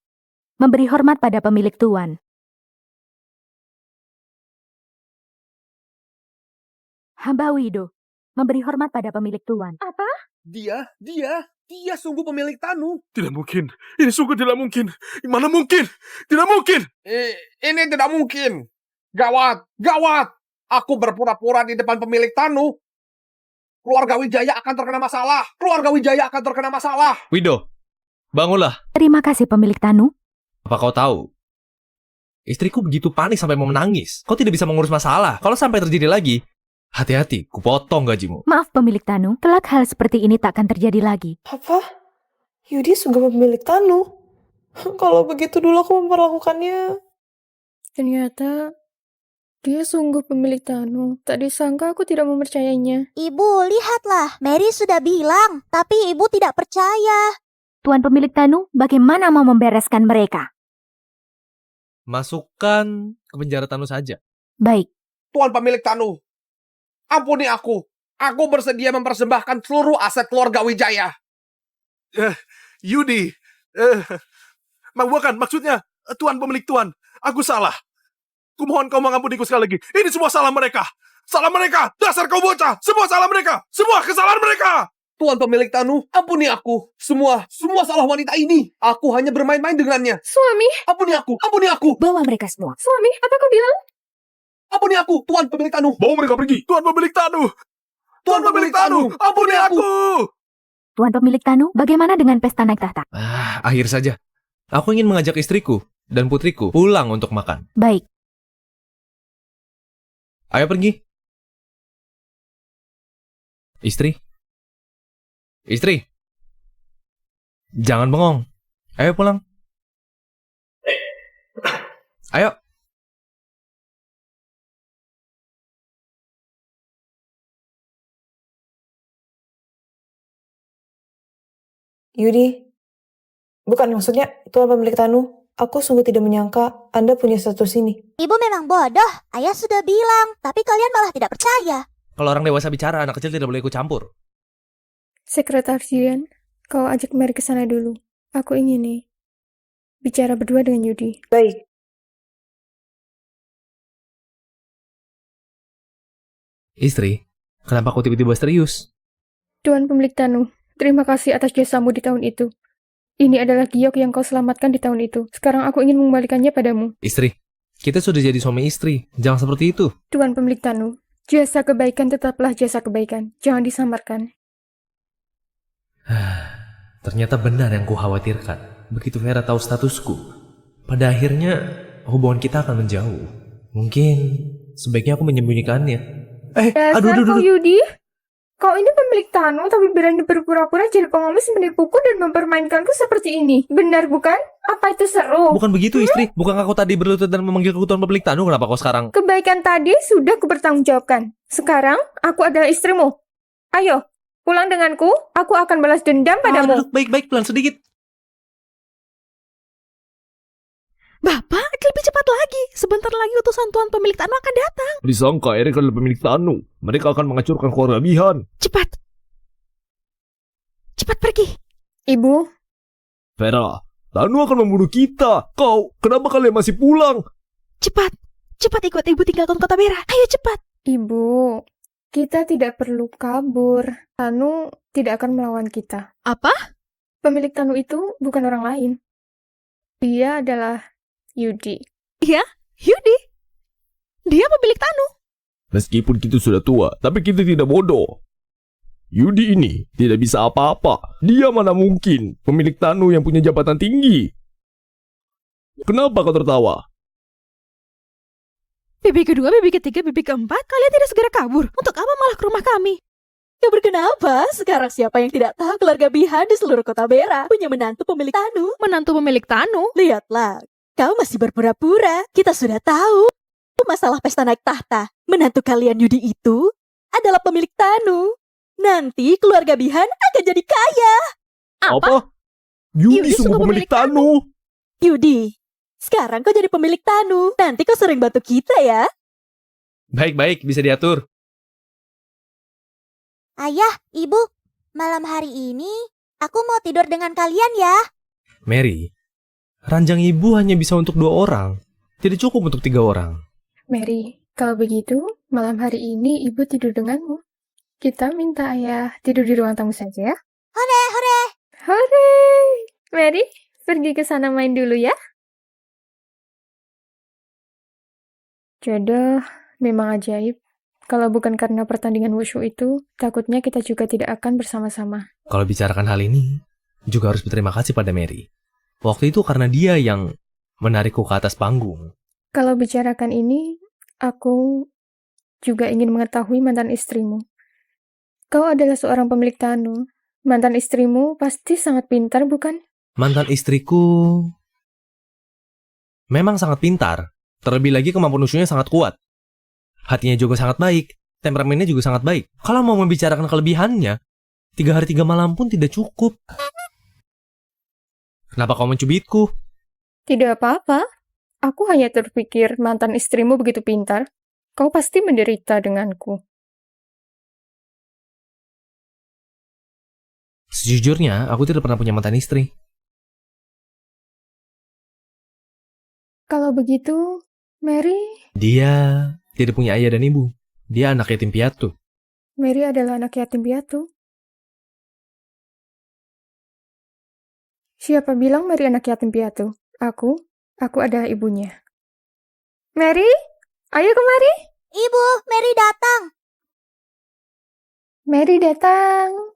memberi hormat pada pemilik tuan. Hamba Wido, memberi hormat pada pemilik tuan. Apa? Dia sungguh pemilik Tanu. Tidak mungkin. Ini sungguh tidak mungkin. Mana mungkin? Tidak mungkin. Ini tidak mungkin. Gawat. Aku berpura-pura di depan pemilik Tanu. Keluarga Wijaya akan terkena masalah. Wido, bangunlah. Terima kasih pemilik Tanu. Apa kau tahu? Istriku begitu panik sampai mau menangis. Kau tidak bisa mengurus masalah. Kalau sampai terjadi lagi, hati-hati, kupotong gajimu. Maaf pemilik Tanu, kelak hal seperti ini tak akan terjadi lagi. Apa? Yudi sungguh pemilik Tanu. Kalau begitu dulu aku memperlakukannya. Ternyata dia sungguh pemilik Tanu. Tak disangka aku tidak mempercayainya. Ibu, lihatlah. Mary sudah bilang, tapi ibu tidak percaya. Tuan pemilik Tanu, bagaimana mau membereskan mereka? Masukkan ke penjara Tanu saja. Baik. Tuan pemilik Tanu, ampuni aku. Aku bersedia mempersembahkan seluruh aset keluarga Wijaya. Yudi. Bukan, maksudnya, Tuan pemilik Tuan. Aku salah. Kumohon kau mengampuniku sekali lagi. Ini semua salah mereka. Salah mereka. Dasar kau bocah. Semua salah mereka. Semua kesalahan mereka. Tuan pemilik Tanu, ampuni aku. Semua salah wanita ini. Aku hanya bermain-main dengannya. Suami, Ampuni aku. Bawa mereka semua. suami, apa kau bilang? Ampuni aku, Tuan pemilik Tanu. Bawa mereka pergi. Tuan pemilik Tanu. Tuan pemilik Tanu. Ampuni aku. Tuan pemilik Tanu, bagaimana dengan pesta naik tahta? Akhir saja. Aku ingin mengajak istriku dan putriku pulang untuk makan. Baik. Ayo pergi. Istri. Jangan bengong. Ayo pulang. Ayo. Yudi, bukan maksudnya Tuan pemilik Tanu. Aku sungguh tidak menyangka Anda punya status ini. Ibu memang bodoh. Ayah sudah bilang, tapi kalian malah tidak percaya. Kalau orang dewasa bicara, anak kecil tidak boleh ikut campur. Sekretarian, kau ajak Mary ke sana dulu. Aku ingin nih bicara berdua dengan Yudi. Baik. Istri, kenapa kau tiba-tiba serius? Tuan pemilik Tanu, terima kasih atas jasamu di tahun itu. Ini adalah giok yang kau selamatkan di tahun itu. Sekarang aku ingin mengembalikannya padamu. Istri, kita sudah jadi suami istri. Jangan seperti itu. Tuan pemilik Tanu, jasa kebaikan tetaplah jasa kebaikan. Jangan disamarkan. Ternyata benar yang kukhawatirkan. Begitu Vera tahu statusku, pada akhirnya hubungan kita akan menjauh. Mungkin sebaiknya aku menyembunyikannya. Dasar kau Yudi, kau ini pemilik Tanu tapi berani berpura-pura jadi pengemis, menipuku dan mempermainkanku seperti ini. Benar bukan? Apa itu seru? Bukan begitu istri. Bukankah kau tadi berlutut dan memanggil kebutuhan pemilik Tanu? Kenapa kau sekarang? Kebaikan tadi sudah kupertanggungjawabkan. Sekarang aku adalah istrimu. Ayo, pulang denganku. Aku akan balas dendam padamu. Duduk baik-baik, pelan sedikit. Bapak, lebih cepat lagi. Sebentar lagi utusan tuan pemilik Tanu akan datang. Disangka Erik adalah pemilik Tanu. Mereka akan menghancurkan keluarga Bihan. Cepat pergi. Ibu, Vera, Tanu akan membunuh kita. Kenapa kalian masih pulang? Cepat ikut ibu tinggalkan kota Bera. Ayo cepat. Ibu, kita tidak perlu kabur. Tanu tidak akan melawan kita. Apa? Pemilik Tanu itu bukan orang lain. Dia adalah Yudi. Iya, Yudi. Dia pemilik Tanu. Meskipun kita sudah tua, tapi kita tidak bodoh. Yudi ini tidak bisa apa-apa. Dia mana mungkin pemilik Tanu yang punya jabatan tinggi. Kenapa kau tertawa? Bibi kedua, bibi ketiga, bibi keempat, kalian tidak segera kabur. Untuk apa malah ke rumah kami? Kabur kenapa? Sekarang siapa yang tidak tahu keluarga Bihan di seluruh kota Bera punya menantu pemilik Tanu? Menantu pemilik Tanu? Lihatlah, kau masih berpura-pura. Kita sudah tahu masalah pesta naik tahta. Menantu kalian Yudi itu adalah pemilik Tanu. Nanti keluarga Bihan akan jadi kaya. Apa? Yudi sungguh pemilik Tanu. Yudi, sekarang kau jadi pemilik Tanu. Nanti kau sering bantu kita ya. Baik-baik, bisa diatur. Ayah, Ibu, malam hari ini aku mau tidur dengan kalian ya. Mary, ranjang ibu hanya bisa untuk 2 orang. Tidak cukup untuk 3 orang. Mary, kalau begitu, malam hari ini ibu tidur denganmu. Kita minta ayah tidur di ruang tamu saja ya. Hore, hore. Hore! Mary, pergi ke sana main dulu ya. Jodoh memang ajaib. Kalau bukan karena pertandingan wushu itu, takutnya kita juga tidak akan bersama-sama. Kalau bicarakan hal ini, juga harus berterima kasih pada Mary. Waktu itu karena dia yang menarikku ke atas panggung. Kalau bicarakan ini, aku juga ingin mengetahui mantan istrimu. Kau adalah seorang pemilik Tanu. Mantan istrimu pasti sangat pintar, bukan? Mantan istriku memang sangat pintar. Terlebih lagi kemampuan wushunya sangat kuat. Hatinya juga sangat baik. Temperamennya juga sangat baik. Kalau mau membicarakan kelebihannya, 3 hari 3 malam pun tidak cukup. Kenapa kau mencubitku? Tidak apa-apa. Aku hanya terpikir mantan istrimu begitu pintar. Kau pasti menderita denganku. Sejujurnya, aku tidak pernah punya mantan istri. Kalau begitu, Mary... Dia tidak punya ayah dan ibu. Dia anak yatim piatu. Mary adalah anak yatim piatu. Siapa bilang Mary anak yatim piatu? Aku adalah ibunya. Mary, ayo kemari. Ibu, Mary datang. Mary datang.